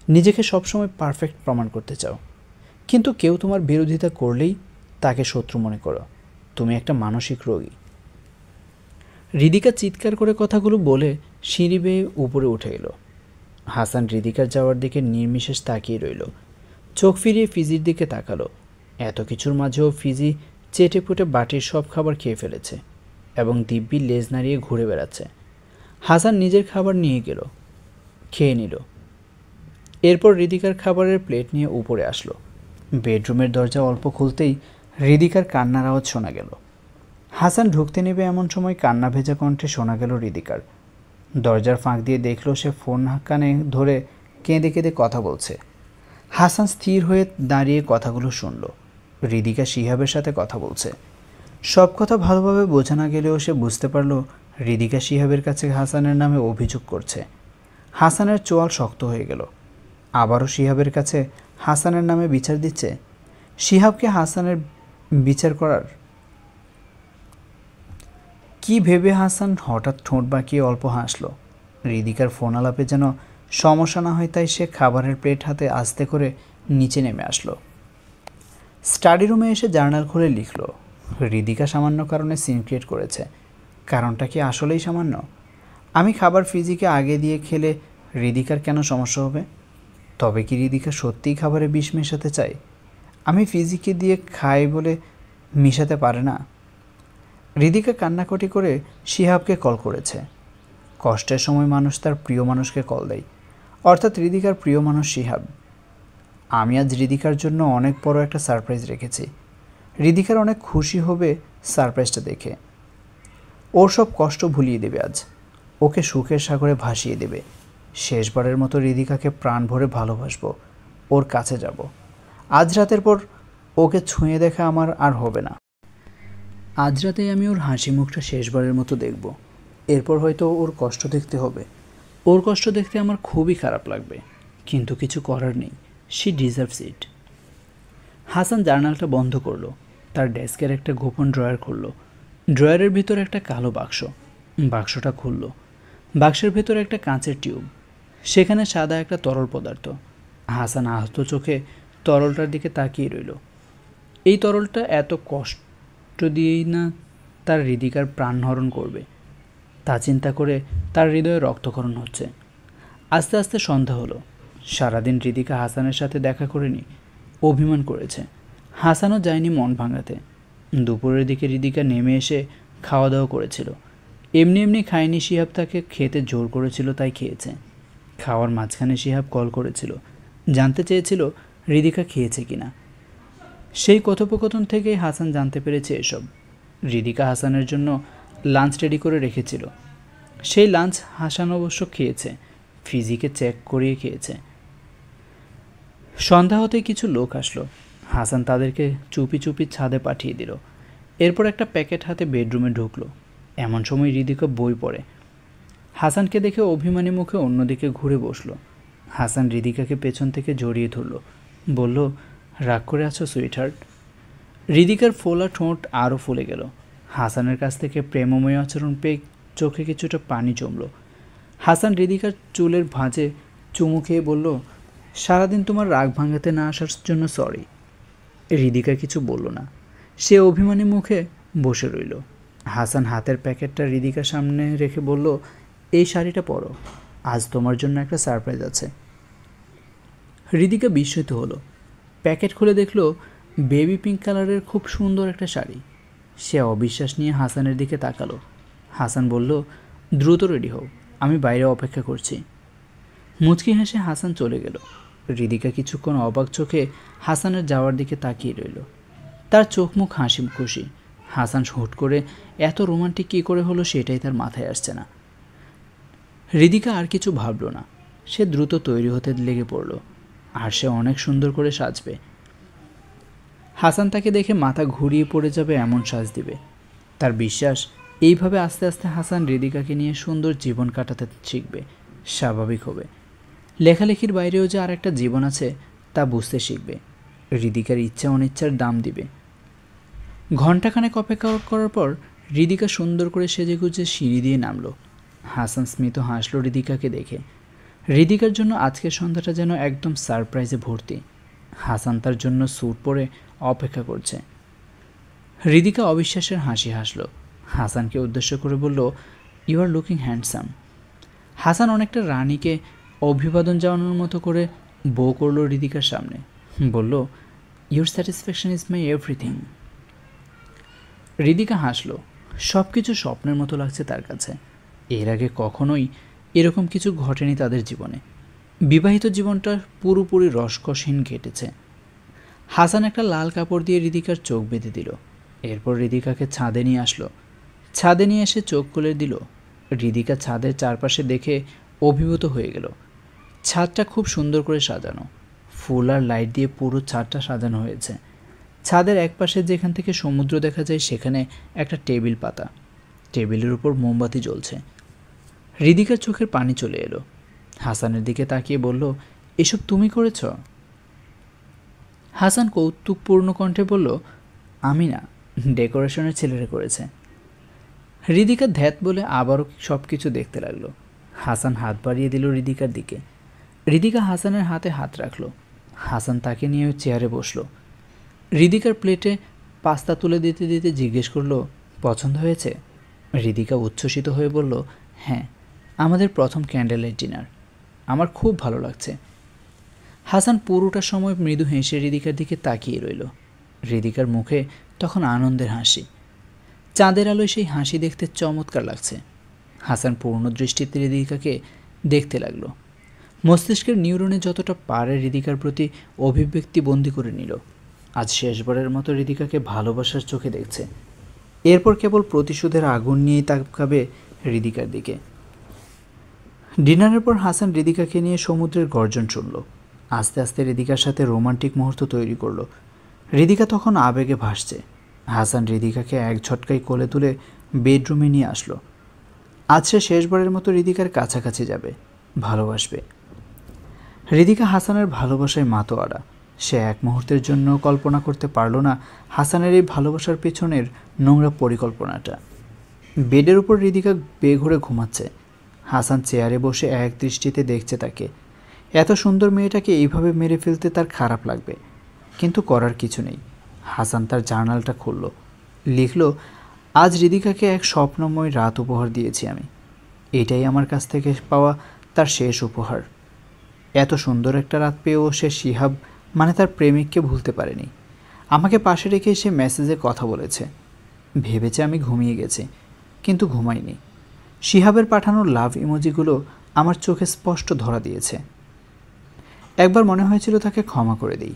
নিজেকে সবসময় পারফেক্ট প্রমাণ করতে চাও, কিন্তু কেউ তোমার বিরোধিতা করলেই তাকে শত্রু মনে করো। তুমি একটা মানসিক রোগী। হৃদিকা চিৎকার করে কথাগুলো বলে সিঁড়ি বেয়ে উপরে উঠে এলো। হাসান হৃদিকার যাওয়ার দিকে নির্বিশেষ তাকিয়ে রইল। চোখ ফিরিয়ে ফিজির দিকে তাকালো। এত কিছুর মাঝেও ফিজি চেটেপুটে বাটির সব খাবার খেয়ে ফেলেছে এবং দিব্যি লেজ নাড়িয়ে ঘুরে বেড়াচ্ছে। হাসান নিজের খাবার নিয়ে গেল, খেয়ে নিল। এরপর হৃদিকার খাবারের প্লেট নিয়ে উপরে আসলো। বেডরুমের দরজা অল্প খুলতেই হৃদিকার কান্নার আওয়াজ শোনা গেল। হাসান ঢুকতে নেবে এমন সময় কান্না ভেজা কণ্ঠে শোনা গেল হৃদিকার। দরজার ফাঁক দিয়ে দেখল সে ফোন কানে ধরে কেঁদে কেঁদে কথা বলছে। হাসান স্থির হয়ে দাঁড়িয়ে কথাগুলো শুনল। হৃদিকা শিহাবের সাথে কথা বলছে। সব কথা ভালোভাবে বোঝা না গেলেও সে বুঝতে পারল হৃদিকা শিহাবের কাছে হাসানের নামে অভিযোগ করছে। হাসানের চোয়াল শক্ত হয়ে গেল। আবারও শিহাবের কাছে হাসানের নামে বিচার দিচ্ছে। শিহাবকে হাসানের বিচার করার কি ভেবে হাসান হঠাৎ ঠোঁট বাঁকিয়ে অল্প হাসল। হৃদিকার ফোন আলাপে যেন সমস্যা না হয়, তাই সে খাবারের প্লেট হাতে আস্তে করে নিচে নেমে আসলো। স্টাডি রুমে এসে জার্নাল খুলে লিখল, হৃদিকা সামান্য কারণে সিন ক্রিয়েট করেছে। কারণটা কি আসলেই সামান্য? আমি খাবার ফিজিকে আগে দিয়ে খেলে হৃদিকার কেন সমস্যা হবে? তবে কি হৃদিকা সত্যিই খাবারে বিষ মেশাতে চায়? আমি ফিজিকে দিয়ে খাই বলে মিশাতে পারে না। হৃদিকা কান্নাকাটি করে শিহাবকে কল করেছে। কষ্টের সময় মানুষ তার প্রিয় মানুষকে কল দেয়, অর্থাৎ হৃদিকার প্রিয় মানুষ শিহাব। আমি আজ হৃদিকার জন্য অনেক বড় একটা সারপ্রাইজ রেখেছি। হৃদিকার অনেক খুশি হবে সারপ্রাইজটা দেখে। ওর সব কষ্ট ভুলিয়ে দেবে আজ, ওকে সুখের সাগরে ভাসিয়ে দেবে। শেষবারের মতো হৃদিকাকে প্রাণ ভরে ভালোবাসবো, ওর কাছে যাব। আজ রাতের পর ওকে ছুঁয়ে দেখা আমার আর হবে না। আজ রাতেই আমি ওর হাসি মুখটা শেষবারের মতো দেখব। এরপর হয়তো ওর কষ্ট দেখতে হবে। ওর কষ্ট দেখতে আমার খুবই খারাপ লাগবে, কিন্তু কিছু করার নেই। She deserves it. হাসান জার্নালটা বন্ধ করলো। তার ডেস্কের একটা গোপন ড্রয়ার খুলল। ড্রয়ারের ভিতরে একটা কালো বাক্স। বাক্সটা খুলল। বাক্সের ভেতরে একটা কাঁচের টিউব, সেখানে সাদা একটা তরল পদার্থ। হাসান আহত চোখে তরলটার দিকে তাকিয়ে রইল। এই তরলটা এত কষ্ট দিয়েই না তার হৃদিকার প্রাণহরণ করবে, তা চিন্তা করে তার হৃদয়ে রক্তক্ষরণ হচ্ছে। আস্তে আস্তে সন্ধ্যা হলো। সারাদিন হৃদিকা হাসানের সাথে দেখা করেনি, অভিমান করেছে। হাসানও যায়নি মন ভাঙাতে। দুপুরের দিকে হৃদিকা নেমে এসে খাওয়া দাওয়া করেছিল। এমনি এমনি খায়নি, শিহাব তাকে খেতে জোর করেছিল, তাই খেয়েছে। খাওয়ার মাঝখানে শিহাব কল করেছিল, জানতে চেয়েছিল হৃদিকা খেয়েছে কিনা। সেই কথোপকথন থেকেই হাসান জানতে পেরেছে এসব। হৃদিকা হাসানের জন্য লাঞ্চ রেডি করে রেখেছিল। সেই লাঞ্চ হাসান অবশ্য খেয়েছে, ফিজিকে চেক করিয়ে খেয়েছে। সন্ধ্যা হতে কিছু লোক আসলো। হাসান তাদেরকে চুপি চুপি ছাদে পাঠিয়ে দিল। এরপর একটা প্যাকেট হাতে বেডরুমে ঢুকলো। এমন সময় হৃদিকা বই পড়ে। হাসানকে দেখে অভিমানী মুখে অন্যদিকে ঘুরে বসলো। হাসান হৃদিকাকে পেছন থেকে জড়িয়ে ধরল, বলল, রাগ করে আছো সুইটহার্ট? হৃদিকার ফোলা ঠোঁট আরও ফুলে গেল। হাসানের কাছ থেকে প্রেমময় আচরণ পেয়ে চোখে কিছুটা পানি জমল। হাসান হৃদিকার চুলের ভাঁজে চুমু খেয়ে বলল, সারাদিন তোমার রাগ ভাঙাতে না আসার জন্য সরি। হৃদিকা কিছু বলল না, সে অভিমানী মুখে বসে রইল। হাসান হাতের প্যাকেটটা হৃদিকার সামনে রেখে বলল, এই শাড়িটা পরো, আজ তোমার জন্য একটা সারপ্রাইজ আছে। হৃদিকা বিস্মিত হলো। প্যাকেট খুলে দেখলো বেবি পিঙ্ক কালারের খুব সুন্দর একটা শাড়ি। সে অবিশ্বাস নিয়ে হাসানের দিকে তাকালো। হাসান বলল, দ্রুত রেডি হও, আমি বাইরে অপেক্ষা করছি। মুচকি হেসে হাসান চলে গেল। হৃদিকা কিছুক্ষণ অবাক চোখে হাসানের যাওয়ার দিকে তাকিয়ে রইল। তার চোখ মুখ হাসি খুশি। হাসান হুট করে এত রোমান্টিক কী করে হলো সেটাই তার মাথায় আসছে না। হৃদিকা আর কিছু ভাবল না। সে দ্রুত তৈরি হতে লেগে পড়ল। আর সে অনেক সুন্দর করে সাজবে। হাসান তাকে দেখে মাথা ঘুরিয়ে পড়ে যাবে এমন সাজ দিবে। তার বিশ্বাস এইভাবে আস্তে আস্তে হাসান হৃদিকাকে নিয়ে সুন্দর জীবন কাটাতে শিখবে, স্বাভাবিক হবে। লেখালেখির বাইরেও যে আর একটা জীবন আছে তা বুঝতে শিখবে। হৃদিকার ইচ্ছা অনিচ্ছার দাম দিবে। ঘণ্টাখানেক অপেক্ষা করার পর হৃদিকা সুন্দর করে সেজেগুজে সিঁড়ি দিয়ে নামলো। হাসান স্মিত হাসল হৃদিকাকে দেখে। হৃদিকার জন্য আজকের সন্ধ্যাটা যেন একদম সারপ্রাইজে ভর্তি। হাসান তার জন্য স্যুট পরে অপেক্ষা করছে। হৃদিকা অবিশ্বাসের হাসি হাসল। হাসানকে উদ্দেশ্য করে বলল, you are looking handsome. Hasan অনেকটা রানীকে অভিবাদন জানানোর মতো করে বো করল হৃদিকার সামনে। বলল, your satisfaction is my everything. Hridika হাসল। সব কিছু স্বপ্নের মতো লাগছে তার কাছে। এর আগে কখনোই এরকম কিছু ঘটেনি তাদের জীবনে। বিবাহিত জীবনটা পুরোপুরি রসকসহীন কেটেছে। হাসান একটা লাল কাপড় দিয়ে হৃদিকার চোখ বেঁধে দিল। এরপর হৃদিকাকে ছাদে নিয়ে আসলো। ছাদে নিয়ে এসে চোখ খুলে দিল। হৃদিকা ছাদের চারপাশে দেখে অভিভূত হয়ে গেল। ছাদটা খুব সুন্দর করে সাজানো। ফুল আর লাইট দিয়ে পুরো ছাদটা সাজানো হয়েছে। ছাদের একপাশে যেখান থেকে সমুদ্র দেখা যায় সেখানে একটা টেবিল পাতা। টেবিলের উপর মোমবাতি জ্বলছে। হৃদিকার চোখের পানি চলে এলো। হাসানের দিকে তাকিয়ে বলল, এসব তুমি করেছ? হাসান কৌতুকপূর্ণ কণ্ঠে বলল, আমি না, ডেকোরেশনের ছেলেরা করেছে। হৃদিকা ধ্যাত বলে আবারও সব কিছু দেখতে লাগলো। হাসান হাত বাড়িয়ে দিল হৃদিকার দিকে। হৃদিকা হাসানের হাতে হাত রাখল। হাসান তাকে নিয়ে চেয়ারে বসল। হৃদিকার প্লেটে পাস্তা তুলে দিতে দিতে জিজ্ঞেস করলো, পছন্দ হয়েছে? হৃদিকা উচ্ছ্বসিত হয়ে বলল, হ্যাঁ, আমাদের প্রথম ক্যান্ডেল ডিনার, আমার খুব ভালো লাগছে। হাসান পুরোটা সময় মৃদু হেসে হৃদিকার দিকে তাকিয়ে রইল। হৃদিকার মুখে তখন আনন্দের হাসি। চাঁদের আলোয় সেই হাসি দেখতে চমৎকার লাগছে। হাসান পূর্ণ দৃষ্টিতে হৃদিকাকে দেখতে লাগলো। মস্তিষ্কের নিউরনে যতটা পারে হৃদিকার প্রতি অভিব্যক্তি বন্দি করে নিল। আজ শেষবারের মতো হৃদিকাকে ভালোবাসার চোখে দেখছে। এরপর কেবল প্রতিশোধের আগুন নিয়েই তাকাবে হৃদিকার দিকে। ডিনারের পর হাসান হৃদিকাকে নিয়ে সমুদ্রের গর্জন শুনল। আস্তে আস্তে হৃদিকার সাথে রোমান্টিক মুহূর্ত তৈরি করলো। হৃদিকা তখন আবেগে ভাসছে। হাসান হৃদিকাকে এক ঝটকায় কোলে তুলে বেডরুমে নিয়ে আসলো। আজ সে শেষবারের মতো হৃদিকার কাছাকাছি যাবে, ভালোবাসবে। হৃদিকা হাসানের ভালোবাসায় মাতোয়ারা। সে এক মুহূর্তের জন্য কল্পনা করতে পারল না হাসানের এই ভালোবাসার পেছনের নোংরা পরিকল্পনাটা। বেডের উপর হৃদিকা বেঘরে ঘুমাচ্ছে। হাসান চেয়ারে বসে এক দৃষ্টিতে দেখছে তাকে। এত সুন্দর মেয়েটাকে এইভাবে মেরে ফেলতে তার খারাপ লাগবে, কিন্তু করার কিছু নেই। হাসান তার জার্নালটা খুলল, লিখল, আজ হৃদিকাকে এক স্বপ্নময় রাত উপহার দিয়েছি আমি। এটাই আমার কাছ থেকে পাওয়া তার শেষ উপহার। এত সুন্দর একটা রাত পেয়েও সে শিহাব মানে তার প্রেমিককে ভুলতে পারেনি। আমাকে পাশে রেখে সে মেসেজে কথা বলেছে। ভেবেছে আমি ঘুমিয়ে গেছি, কিন্তু ঘুমাইনি। শিহাবের পাঠানো লাভ ইমোজিগুলো আমার চোখে স্পষ্ট ধরা দিয়েছে। একবার মনে হয়েছিল তাকে ক্ষমা করে দিই,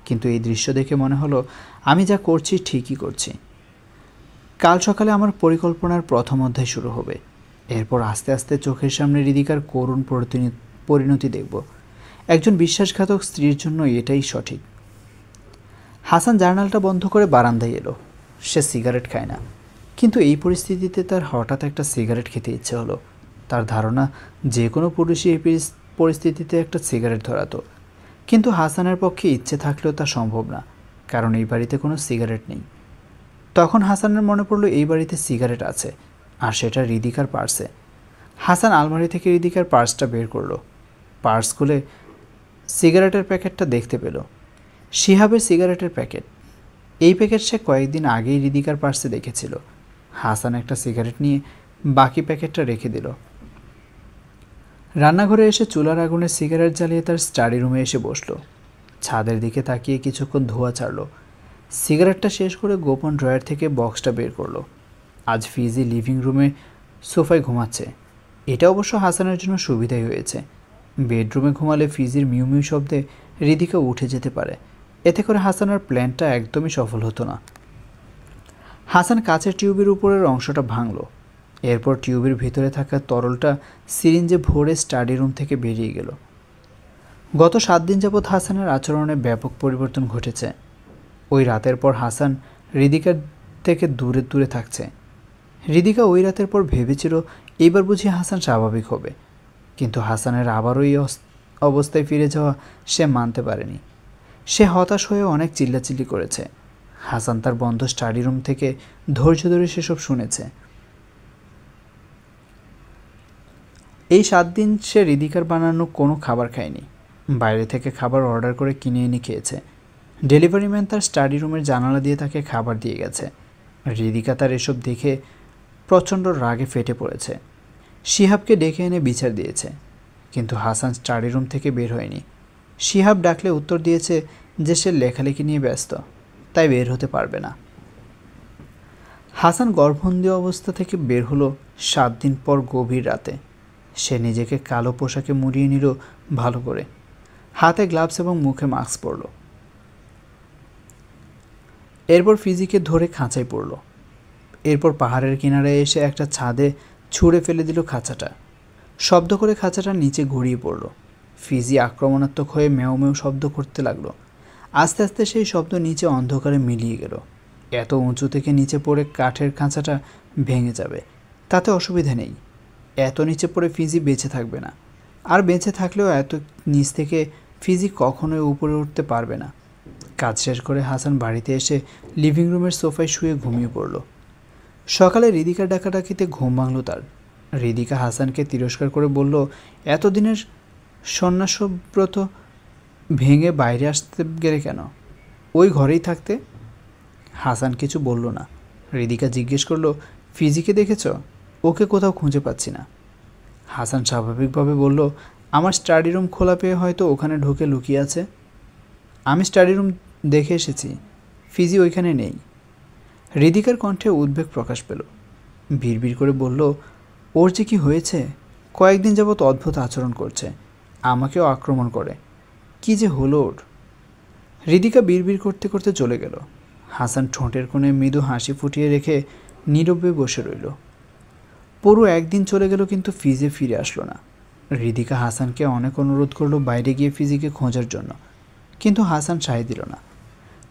কিন্তু এই দৃশ্য দেখে মনে হলো আমি যা করছি ঠিকই করছি। কাল সকালে আমার পরিকল্পনার প্রথম অধ্যায় শুরু হবে। এরপর আস্তে আস্তে চোখের সামনে হৃদিকার করুণ পরিণতি দেখব। একজন বিশ্বাসঘাতক স্ত্রীর জন্য এটাই সঠিক। হাসান জার্নালটা বন্ধ করে বারান্দায় এলো। সে সিগারেট খায় না, কিন্তু এই পরিস্থিতিতে তার হঠাৎ একটা সিগারেট খেতে ইচ্ছে হলো। তার ধারণা যে কোনো পুরুষই এই পরিস্থিতিতে একটা সিগারেট ধরাতো, কিন্তু হাসানের পক্ষে ইচ্ছে থাকলেও তা সম্ভব না, কারণ এই বাড়িতে কোনো সিগারেট নেই। তখন হাসানের মনে পড়লো এই বাড়িতে সিগারেট আছে, আর সেটা হৃদিকার পার্সে। হাসান আলমারি থেকে হৃদিকার পার্সটা বের করলো। পার্স খুলে সিগারেটের প্যাকেটটা দেখতে পেল। শিহাবের সিগারেটের প্যাকেট। এই প্যাকেট সে কয়েকদিন আগেই হৃদিকার পার্সে দেখেছিল। হাসান একটা সিগারেট নিয়ে বাকি প্যাকেটটা রেখে দিল। রান্নাঘরে এসে চুলার আগুনে সিগারেট জ্বালিয়ে তার স্টাডি রুমে এসে বসল। ছাদের দিকে তাকিয়ে কিছুক্ষণ ধোঁয়া ছাড়ল। সিগারেটটা শেষ করে গোপন ড্রয়ার থেকে বক্সটা বের করলো। আজ ফিজি লিভিং রুমে সোফায় ঘুমাচ্ছে। এটা অবশ্য হাসানের জন্য সুবিধাই হয়েছে। বেডরুমে ঘুমালে ফিজির মিউ মিউ শব্দে হৃদিকা উঠে যেতে পারে। এতে করে হাসানের প্ল্যানটা একদমই সফল হতো না। হাসান কাচের টিউবের উপরের অংশটা ভাঙল। এরপর টিউবের ভিতরে থাকা তরলটা সিরিঞ্জে ভরে স্টাডি রুম থেকে বেরিয়ে গেল। গত 7 দিন যাবৎ হাসানের আচরণে ব্যাপক পরিবর্তন ঘটেছে। ওই রাতের পর হাসান হৃদিকার থেকে দূরে দূরে থাকছে। হৃদিকা ওই রাতের পর ভেবেছিল এইবার বুঝি হাসান স্বাভাবিক হবে, কিন্তু হাসানের আবারও এই অবস্থায় ফিরে যাওয়া সে মানতে পারেনি। সে হতাশ হয়ে অনেক চিল্লাচিল্লি করেছে। হাসান তার বন্ধ স্টাডি রুম থেকে ধৈর্য ধরে সেসব শুনেছে। এই 7 দিন সে হৃদিকার বানানো কোনো খাবার খায়নি। বাইরে থেকে খাবার অর্ডার করে কিনে এনে খেয়েছে। ডেলিভারি ম্যান তার স্টাডি রুমের জানালা দিয়ে তাকে খাবার দিয়ে গেছে। হৃদিকা তার এসব দেখে প্রচণ্ড রাগে ফেটে পড়েছে। শিহাবকে ডেকে এনে বিচার দিয়েছে, কিন্তু হাসান স্টাডি রুম থেকে বের হয়নি। শিহাব ডাকলে উত্তর দিয়েছে যে সে লেখালেখি নিয়ে ব্যস্ত, তাই বের হতে পারবে না। হাসান গর্ভবন্দী অবস্থা থেকে বের হলো 7 দিন পর গভীর রাতে। সে নিজেকে কালো পোশাকে মুড়িয়ে নিল ভালো করে। হাতে গ্লাভস এবং মুখে মাস্ক পরল। এরপর ফিজিকে ধরে খাঁচায় পড়ল। এরপর পাহাড়ের কিনারায় এসে একটা ছাদে ছুঁড়ে ফেলে দিল খাঁচাটা। শব্দ করে খাঁচাটা নিচে গড়িয়ে পড়ল। ফিজি আক্রমণাত্মক হয়ে মেও মেও শব্দ করতে লাগলো। আস্তে আস্তে সেই শব্দ নিচে অন্ধকারে মিলিয়ে গেল এত উঁচু থেকে নিচে পড়ে কাঠের খাঁচাটা ভেঙে যাবে, তাতে অসুবিধা নেই। এত নিচে পড়ে ফিজি বেঁচে থাকবে না, আর বেঁচে থাকলেও এত নিচ থেকে ফিজি কখনোই উপরে উঠতে পারবে না। কাজ শেষ করে হাসান বাড়িতে এসে লিভিং রুমের সোফায় শুয়ে ঘুমিয়ে পড়ল। সকালে হৃদিকা ডাকাডাকিতে ঘুম ভাঙল তার। হৃদিকা হাসানকে তিরস্কার করে বলল, এতদিনের সন্ন্যাসব্রত ভেঙে বাইরে আসতে গেলে কেন? ওই ঘরেই থাকতে। হাসান কিছু বলল না। হৃদিকা জিজ্ঞেস করলো, ফিজিকে দেখেছ? ওকে কোথাও খুঁজে পাচ্ছি না। হাসান স্বাভাবিকভাবে বলল, আমার স্টাডি রুম খোলা পেয়ে হয়তো ওখানে ঢুকে লুকিয়ে আছে। আমি স্টাডি রুম দেখে এসেছি, ফিজি ওইখানে নেই। হৃদিকার কণ্ঠে উদ্বেগ প্রকাশ পেল। বিড়বিড় করে বলল, ওর যে কি হয়েছে? কয়েকদিন যাবৎ অদ্ভুত আচরণ করছে, আমাকেও আক্রমণ করে। কি যে হলো ওর? হৃদিকা বিড়বিড় করতে করতে চলে গেল। হাসান ঠোঁটের কোণে মৃদু হাসি ফুটিয়ে রেখে নীরবে বসে রইল। পুরো একদিন চলে গেল, কিন্তু ফিজে ফিরে আসলো না। হৃদিকা হাসানকে অনেক অনুরোধ করলো বাইরে গিয়ে ফিজিকে খোঁজার জন্য, কিন্তু হাসান সায় দিল না।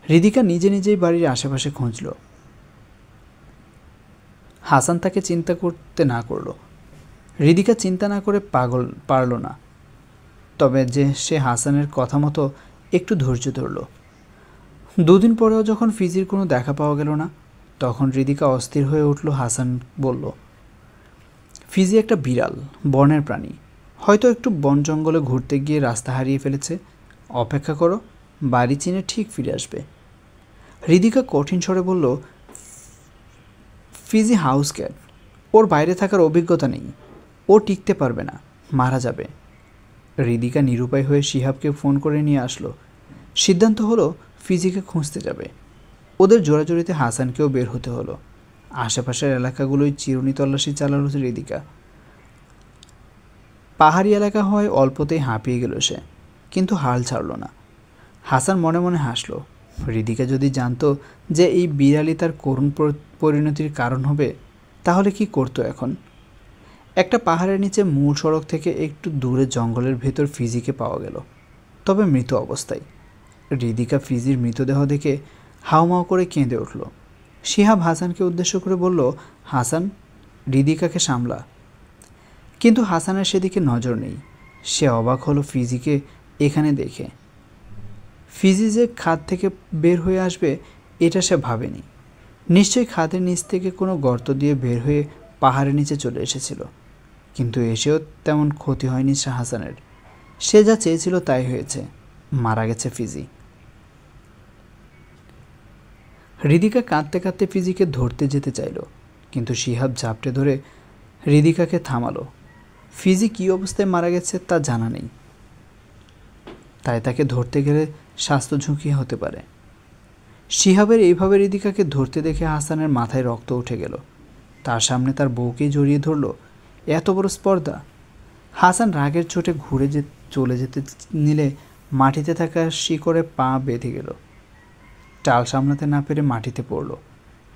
হৃদিকা নিজে নিজেই বাড়ির আশেপাশে খুঁজল। হাসান তাকে চিন্তা করতে না করল। হৃদিকা চিন্তা না করে পারল না। তবে যে সে হাসানের কথা মতো একটু ধৈর্য ধরল। দুদিন পরেও যখন ফিজির কোনো দেখা পাওয়া গেল না, তখন হৃদিকা অস্থির হয়ে উঠল। হাসান বলল, ফিজি একটা বিড়াল, বনের প্রাণী, হয়তো একটু বন জঙ্গলে ঘুরতে গিয়ে রাস্তা হারিয়ে ফেলেছে। অপেক্ষা করো, বাড়ি চিনে ঠিক ফিরে আসবে। হৃদিকা কঠিন স্বরে বলল, ফিজি হাউস ক্যাট, ওর বাইরে থাকার অভিজ্ঞতা নেই, ও টিকতে পারবে না, মারা যাবে। হৃদিকা নিরুপায় হয়ে শিহাবকে ফোন করে নিয়ে আসলো। সিদ্ধান্ত হলো ফিজিকে খুঁজতে যাবে। ওদের জোরাজোরিতে হাসানকেও বের হতে হলো। আশেপাশের এলাকাগুলোই চিরুনি তল্লাশি চালালো হৃদিকা। পাহাড়ি এলাকা হয় অল্পতেই হাঁপিয়ে গেল সে, কিন্তু হাল ছাড়ল না। হাসান মনে মনে হাসল। হৃদিকা যদি জানতো যে এই বিড়ালি তার করুণ পরিণতির কারণ হবে, তাহলে কি করতো এখন? একটা পাহাড়ের নিচে মূল সড়ক থেকে একটু দূরে জঙ্গলের ভেতর ফিজিকে পাওয়া গেল, তবে মৃত অবস্থায়। হৃদিকা ফিজির মৃতদেহ দেখে হাউমাউ করে কেঁদে উঠল। শিহাব হাসানকে উদ্দেশ্য করে বলল, হাসান, হৃদিকাকে সামলা। কিন্তু হাসানের সেদিকে নজর নেই। সে অবাক হলো ফিজিকে এখানে দেখে। ফিজি যে খাদ থেকে বের হয়ে আসবে এটা সে ভাবেনি। নিশ্চয়ই খাদের নিচ থেকে কোনো গর্ত দিয়ে বের হয়ে পাহাড়ের নিচে চলে এসেছিল। কিন্তু এসেও তেমন ক্ষতি হয়নি হাসানের। সে যা চেয়েছিল তাই হয়েছে, মারা গেছে ফিজি। হৃদিকা কাঁদতে কাঁদতে ফিজিকে ধরতে যেতে চাইল, কিন্তু শিহাব ঝাপটে ধরে হৃদিকাকে থামালো। ফিজি কী অবস্থায় মারা গেছে তা জানা নেই, তাই তাকে ধরতে গেলে স্বাস্থ্য ঝুঁকি হতে পারে। শিহাবের এইভাবে হৃদিকাকে ধরতে দেখে হাসানের মাথায় রক্ত উঠে গেল। তার সামনে তার বউকেই জড়িয়ে ধরল। এত বড় স্পর্ধা! হাসান রাগের চোটে ঘুরে চলে যেতে নিলে মাটিতে থাকা শিকড়ে পা বেঁধে গেল। টাল সামলাতে না পেরে মাটিতে পড়ল।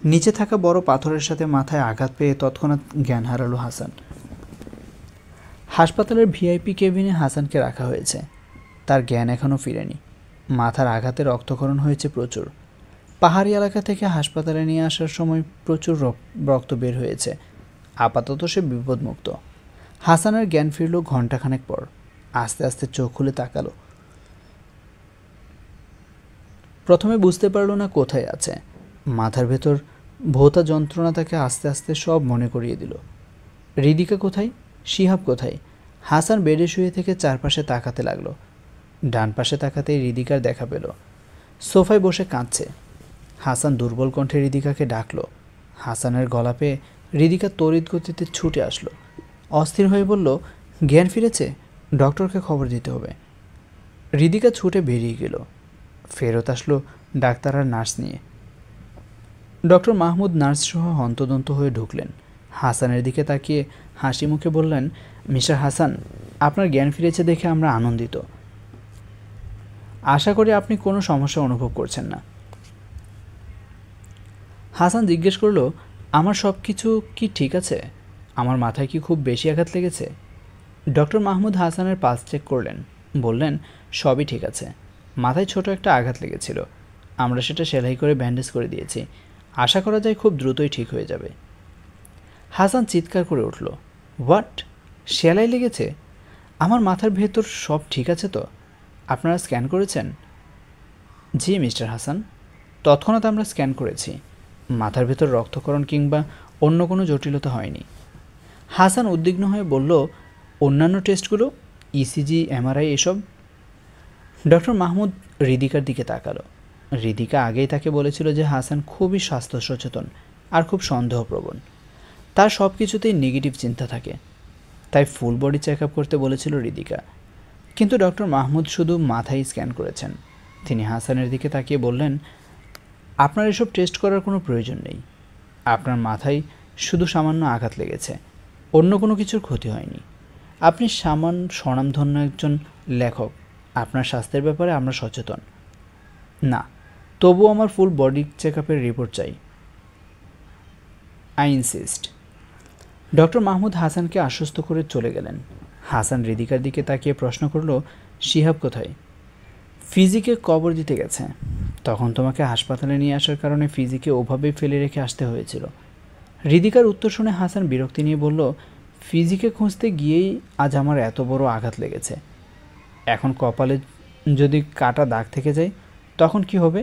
নিচে থাকা বড় পাথরের সাথে মাথায় আঘাত পেয়ে তৎক্ষণাৎ জ্ঞান হারালো হাসান। হাসপাতালের ভিআইপি কেবিনে হাসানকে রাখা হয়েছে। তার জ্ঞান এখনও ফিরেনি। মাথার আঘাতে রক্তক্ষরণ হয়েছে প্রচুর। পাহাড়ি এলাকা থেকে হাসপাতালে নিয়ে আসার সময় প্রচুর রক্ত বের হয়েছে। আপাতত সে বিপদমুক্ত। হাসানের জ্ঞান ফিরল ঘণ্টাখানেক পর। আস্তে আস্তে চোখ খুলে তাকালো। প্রথমে বুঝতে পারল না কোথায় আছে। মাথার ভেতর ভোঁতা যন্ত্রণা তাকে আস্তে আস্তে সব মনে করিয়ে দিল। হৃদিকা কোথায়? শিহাব কোথায়? হাসান বেডে শুয়ে থেকে চারপাশে তাকাতে লাগলো। ডান পাশে তাকাতেই হৃদিকার দেখা পেল। সোফায় বসে কাঁদছে। হাসান দুর্বল কণ্ঠে হৃদিকাকে ডাকলো। হাসানের গলা পেয়ে হৃদিকা তড়িৎ গতিতে ছুটে আসলো। অস্থির হয়ে বলল, জ্ঞান ফিরেছে, ডক্টরকে খবর দিতে হবে। হৃদিকা ছুটে বেরিয়ে গেল। ফেরত আসলো ডাক্তার আর নার্স নিয়ে। ডক্টর মাহমুদ নার্সসহ হন্তদন্ত হয়ে ঢুকলেন। হাসানের দিকে তাকিয়ে হাসি মুখে বললেন, মিস্টার হাসান, আপনার জ্ঞান ফিরেছে দেখে আমরা আনন্দিত। আশা করি আপনি কোনো সমস্যা অনুভব করছেন না। হাসান জিজ্ঞেস করল, আমার সব কিছু কি ঠিক আছে? আমার মাথায় কি খুব বেশি আঘাত লেগেছে? ডক্টর মাহমুদ হাসানের পালস চেক করলেন, বললেন, সবই ঠিক আছে। মাথায় ছোট একটা আঘাত লেগেছিল, আমরা সেটা সেলাই করে ব্যান্ডেজ করে দিয়েছি। আশা করা যায় খুব দ্রুতই ঠিক হয়ে যাবে। হাসান চিৎকার করে উঠল, হোয়াট? সেলাই লেগেছে? আমার মাথার ভেতর সব ঠিক আছে তো? আপনারা স্ক্যান করেছেন? জি মিস্টার হাসান, তৎক্ষণাৎ আমরা স্ক্যান করেছি। মাথার ভেতর রক্তক্ষরণ কিংবা অন্য কোনো জটিলতা হয়নি। হাসান উদ্বিগ্ন হয়ে বলল, অন্যান্য টেস্টগুলো, ইসিজি, এমআরআই এসব? ডক্টর মাহমুদ হৃদিকার দিকে তাকালো। হৃদিকা আগেই তাকে বলেছিল যে হাসান খুবই স্বাস্থ্য সচেতন আর খুব সন্দেহপ্রবণ। তার সব কিছুতেই নেগেটিভ চিন্তা থাকে, তাই ফুল বডি চেক আপ করতে বলেছিল হৃদিকা। কিন্তু ডক্টর মাহমুদ শুধু মাথায় স্ক্যান করেছেন। তিনি হাসানের দিকে তাকিয়ে বললেন, আপনার এসব টেস্ট করার কোনো প্রয়োজন নেই। আপনার মাথায় শুধু সামান্য আঘাত লেগেছে, অন্য কোনো কিছুর ক্ষতি হয়নি। আপনি স্বনামধন্য একজন লেখক, আপনার স্বাস্থ্যের ব্যাপারে আমরা সচেতন। না, তবুও আমার ফুল বডি চেক আপের রিপোর্ট চাই। I insist. ডক্টর মাহমুদ হাসানকে আশ্বস্ত করে চলে গেলেন। হাসান হৃদিকার দিকে তাকিয়ে প্রশ্ন করল, শিহাব কোথায়? ফিজিকে কবর দিতে গেছে। তখন তোমাকে হাসপাতালে নিয়ে আসার কারণে ফিজিকে ওভাবেই ফেলে রেখে আসতে হয়েছিল। হৃদিকার উত্তর শুনে হাসান বিরক্তি নিয়ে বলল, ফিজিকে খুঁজতে গিয়েই আজ আমার এত বড় আঘাত লেগেছে। এখন কপালে যদি কাটা দাগ থেকে যায় তখন কি হবে?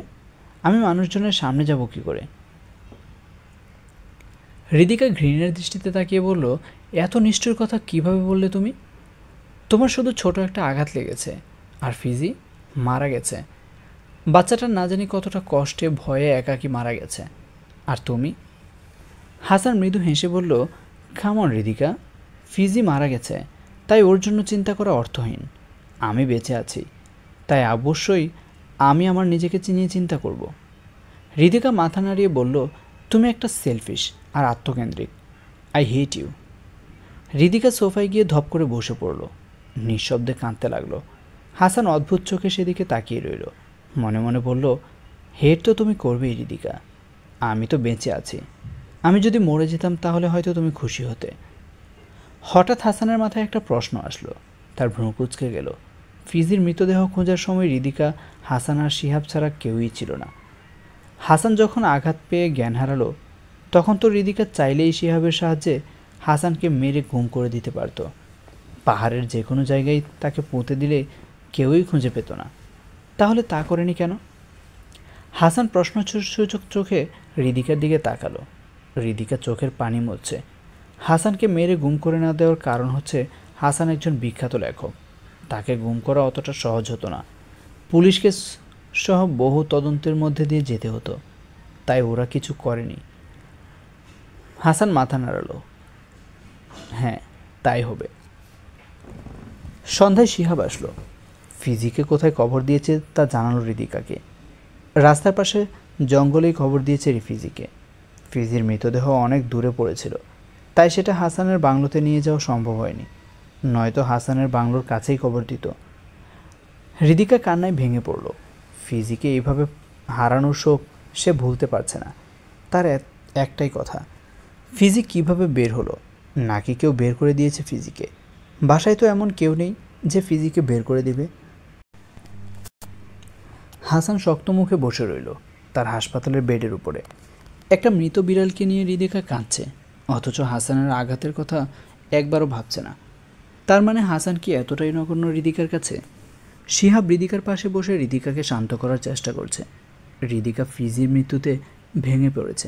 আমি মানুষজনের সামনে যাব কী করে? হৃদিকা ঘৃণের দৃষ্টিতে তাকিয়ে বলল, এত নিষ্ঠুর কথা কিভাবে বললে তুমি? তোমার শুধু ছোট একটা আঘাত লেগেছে, আর ফিজি মারা গেছে। বাচ্চাটা না জানি কতটা কষ্টে ভয়ে একাকী মারা গেছে, আর তুমি? হাসান মৃদু হেসে বলল, কাম অন হৃদিকা, ফিজি মারা গেছে, তাই ওর জন্য চিন্তা করা অর্থহীন। আমি বেঁচে আছি, তাই অবশ্যই আমি আমার নিজেকে চিনিয়ে চিন্তা করব। হৃদিকা মাথা নাড়িয়ে বলল, তুমি একটা সেলফিশ আর আত্মকেন্দ্রিক। I hate you. হৃদিকা সোফায় গিয়ে ধপ করে বসে পড়ল, নিঃশব্দে কাঁদতে লাগলো। হাসান অদ্ভুত চোখে সেদিকে তাকিয়ে রইল, মনে মনে বলল, হেট তো তুমি করবেই হৃদিকা, আমি তো বেঁচে আছি। আমি যদি মরে যেতাম তাহলে হয়তো তুমি খুশি হতে। হঠাৎ হাসানের মাথায় একটা প্রশ্ন আসলো, তার ভ্রু কুঁচকে গেল। ফিজির মৃতদেহ খোঁজার সময় হৃদিকা, হাসান আর শিহাব ছাড়া কেউই ছিল না। হাসান যখন আঘাত পেয়ে জ্ঞান হারালো তখন তো হৃদিকা চাইলেই শিহাবের সাহায্যে হাসানকে মেরে গুম করে দিতে পারত। পাহাড়ের যে কোনো জায়গায় তাকে পুঁতে দিলে কেউই খুঁজে পেত না। তাহলে তা করেনি কেন? হাসান প্রশ্নসূচক চোখে হৃদিকার দিকে তাকালো। হৃদিকা চোখের পানি মুছছে। হাসানকে মেরে গুম করে না দেওয়ার কারণ হচ্ছে হাসান একজন বিখ্যাত লেখক, তাকে গুম করা অতটা সহজ হতো না। পুলিশকে সহ বহু তদন্তের মধ্যে দিয়ে যেতে হতো, তাই ওরা কিছু করেনি। হাসান মাথা নাড়ালো, হ্যাঁ তাই হবে। সন্ধ্যায় শিহাব আসলো। ফিজিকে কোথায় খবর দিয়েছে তা জানালো হৃদিকাকে। রাস্তার পাশে জঙ্গলেই খবর দিয়েছে ফিজিকে। ফিজির মৃতদেহ অনেক দূরে পড়েছিল, তাই সেটা হাসানের বাংলোতে নিয়ে যাওয়া সম্ভব হয়নি, নয়তো হাসানের বাংলোর কাছেই খবর দিত। হৃদিকা কান্নায় ভেঙে পড়ল। ফিজিকে এইভাবে হারানোর শোক সে ভুলতে পারছে না। তার একটাই কথা, ফিজি কিভাবে বের হলো? নাকি কেউ বের করে দিয়েছে ফিজিকে? বাসায় তো এমন কেউ নেই যে ফিজিকে বের করে দিবে। হাসান শক্ত মুখে বসে রইল তার হাসপাতালের বেডের উপরে। একটা মৃত বিড়ালকে নিয়ে হৃদিকা কাঁদছে, অথচ হাসানের আঘাতের কথা একবারও ভাবছে না। তার মানে হাসান কি এতটাই নগণ্য হৃদিকার কাছে? শিহাব হৃদিকার পাশে বসে হৃদিকাকে শান্ত করার চেষ্টা করছে। হৃদিকা ফিজির মৃত্যুতে ভেঙে পড়েছে।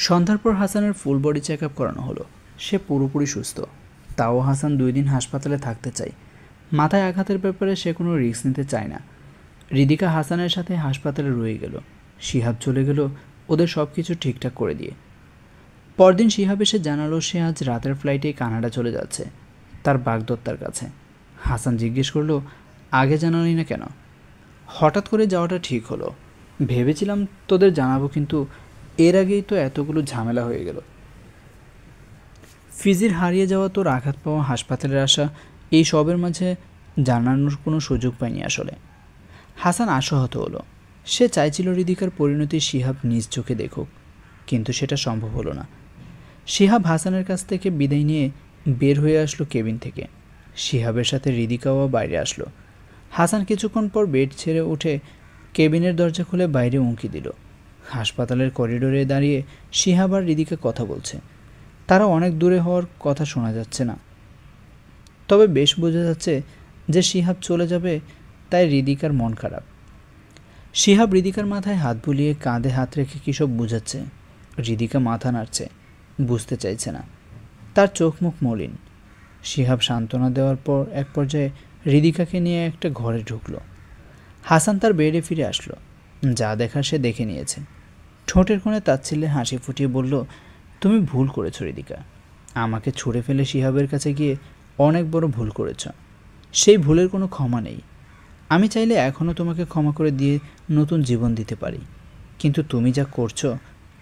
সন্ধ্যার পর হাসানের ফুল বডি চেক আপ করানো হলো। সে পুরোপুরি সুস্থ, তাও হাসান 2 দিন হাসপাতালে থাকতে চায়। মাথায় আঘাতের ব্যাপারে সে কোনো রিস্ক নিতে চায় না। হৃদিকা হাসানের সাথে হাসপাতালে রয়ে গেল। শিহাব চলে গেল ওদের সব কিছু ঠিকঠাক করে দিয়ে। পরদিন শিহাব এসে জানালো সে আজ রাতের ফ্লাইটে কানাডা চলে যাচ্ছে, তার বাগদত্তার কাছে। হাসান জিজ্ঞেস করলো, আগে জানালি না কেন? হঠাৎ করে যাওয়াটা ঠিক হলো, ভেবেছিলাম তোদের জানাবো, কিন্তু এর আগেই তো এতগুলো ঝামেলা হয়ে গেল। ফিজির হারিয়ে যাওয়া, তোর আঘাত পাওয়া, হাসপাতালের আসা, এই সবের মাঝে জানানোর কোনো সুযোগ পায়নি আসলে। হাসান আশাহত হলো। সে চাইছিল হৃদিকার পরিণতি শিহাব নিজ চোখে দেখুক, কিন্তু সেটা সম্ভব হলো না। শিহাব হাসানের কাছ থেকে বিদায় নিয়ে বের হয়ে আসলো কেবিন থেকে। শিহাবের সাথে হৃদিকাও বাইরে আসলো। হাসান কিছুক্ষণ পর বেড ছেড়ে উঠে কেবিনের দরজা খুলে বাইরে উঁকি দিল। হাসপাতালের করিডোরে দাঁড়িয়ে শিহাব আর হৃদিকা কথা বলছে। তারা অনেক দূরে হওয়ার কথা শোনা যাচ্ছে না, তবে বেশ বোঝা যাচ্ছে যে শিহাব চলে যাবে, তাই হৃদিকার মন খারাপ। শিহাব হৃদিকার মাথায় হাত বুলিয়ে কাঁধে হাত রেখে কী সব বুঝাচ্ছে। হৃদিকা মাথা নাড়ছে, বুঝতে চাইছে না। তার চোখ মুখ মলিন। শিহাব সান্ত্বনা দেওয়ার পর এক পর্যায়ে হৃদিকাকে নিয়ে একটা ঘরে ঢুকলো। হাসান তার বেডে ফিরে আসলো। যা দেখার সে দেখে নিয়েছে। ঠোঁটের কোণে তাচ্ছিল্যে হাসি ফুটিয়ে বলল, তুমি ভুল করেছ হৃদিকা। আমাকে ছুঁড়ে ফেলে শিহাবের কাছে গিয়ে অনেক বড় ভুল করেছ। সেই ভুলের কোনো ক্ষমা নেই। আমি চাইলে এখনও তোমাকে ক্ষমা করে দিয়ে নতুন জীবন দিতে পারি, কিন্তু তুমি যা করছো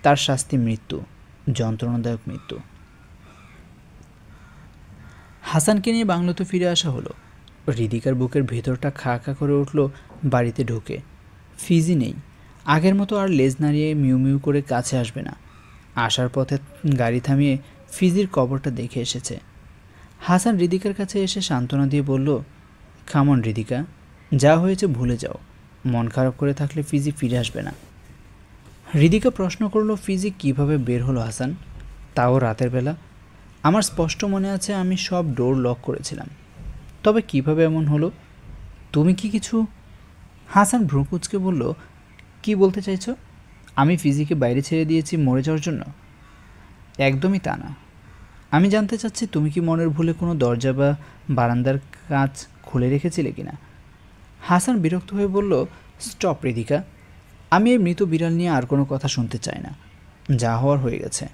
তার শাস্তি মৃত্যু, যন্ত্রণাদায়ক মৃত্যু। হাসানকে নিয়ে বাংলোতে ফিরে আসা হলো। হৃদিকার বুকের ভেতরটা খা খা করে উঠল বাড়িতে ঢুকে। ফিজি নেই। আগের মতো আর লেজ নাড়িয়ে মিউ মিউ করে কাছে আসবে না। আসার পথে গাড়ি থামিয়ে ফিজির কবরটা দেখে এসেছে। হাসান হৃদিকার কাছে এসে সান্ত্বনা দিয়ে বলল, কামন হৃদিকা, যা হয়েছে ভুলে যাও। মন খারাপ করে থাকলে ফিজি ফিরে আসবে না। হৃদিকা প্রশ্ন করলো, ফিজি কিভাবে বের হলো হাসান, তাও রাতের বেলা? আমার স্পষ্ট মনে আছে আমি সব ডোর লক করেছিলাম, তবে কিভাবে এমন হলো? তুমি কি কিছু? হাসান ভ্রুকুচকে বলল, কি বলতে চাইছো? আমি ফিজিকে বাইরে ছেড়ে দিয়েছি মরে যাওয়ার জন্য? একদমই তা না। আমি জানতে চাচ্ছি তুমি কি মনের ভুলে কোনো দরজা বা বারান্দার কাঁচ খুলে রেখেছিলে কিনা? হাসান বিরক্ত হয়ে বলল, স্টপ হৃদিকা, আমি এই মৃত বিড়াল নিয়ে আর কোনো কথা শুনতে চাই না। যা হওয়ার হয়ে গেছে।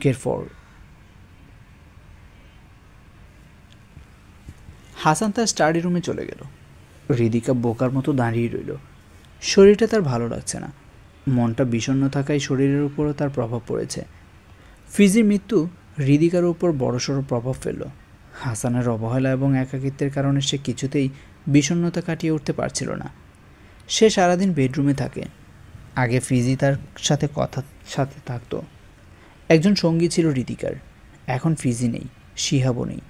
Gate forward. হাসান তার স্টাডি রুমে চলে গেল। হৃদিকা বোকার মতো দাঁড়িয়ে রইল। শরীরটা তার ভালো লাগছে না। মনটা বিষণ্ণ থাকায় শরীরের উপরও তার প্রভাব পড়েছে। ফিজির মৃত্যু হৃদিকার উপর বড়সড় প্রভাব ফেলল। হাসানের অবহেলা এবং একাকিত্বের কারণে সে কিছুতেই বিষণ্ণতা কাটিয়ে উঠতে পারছিল না। সে সারাদিন বেডরুমে থাকে। আগে ফিজি তার সাথে থাকতো। একজন সঙ্গী ছিল হৃদিকার। এখন ফিজি নেই, শিহাবও নেই।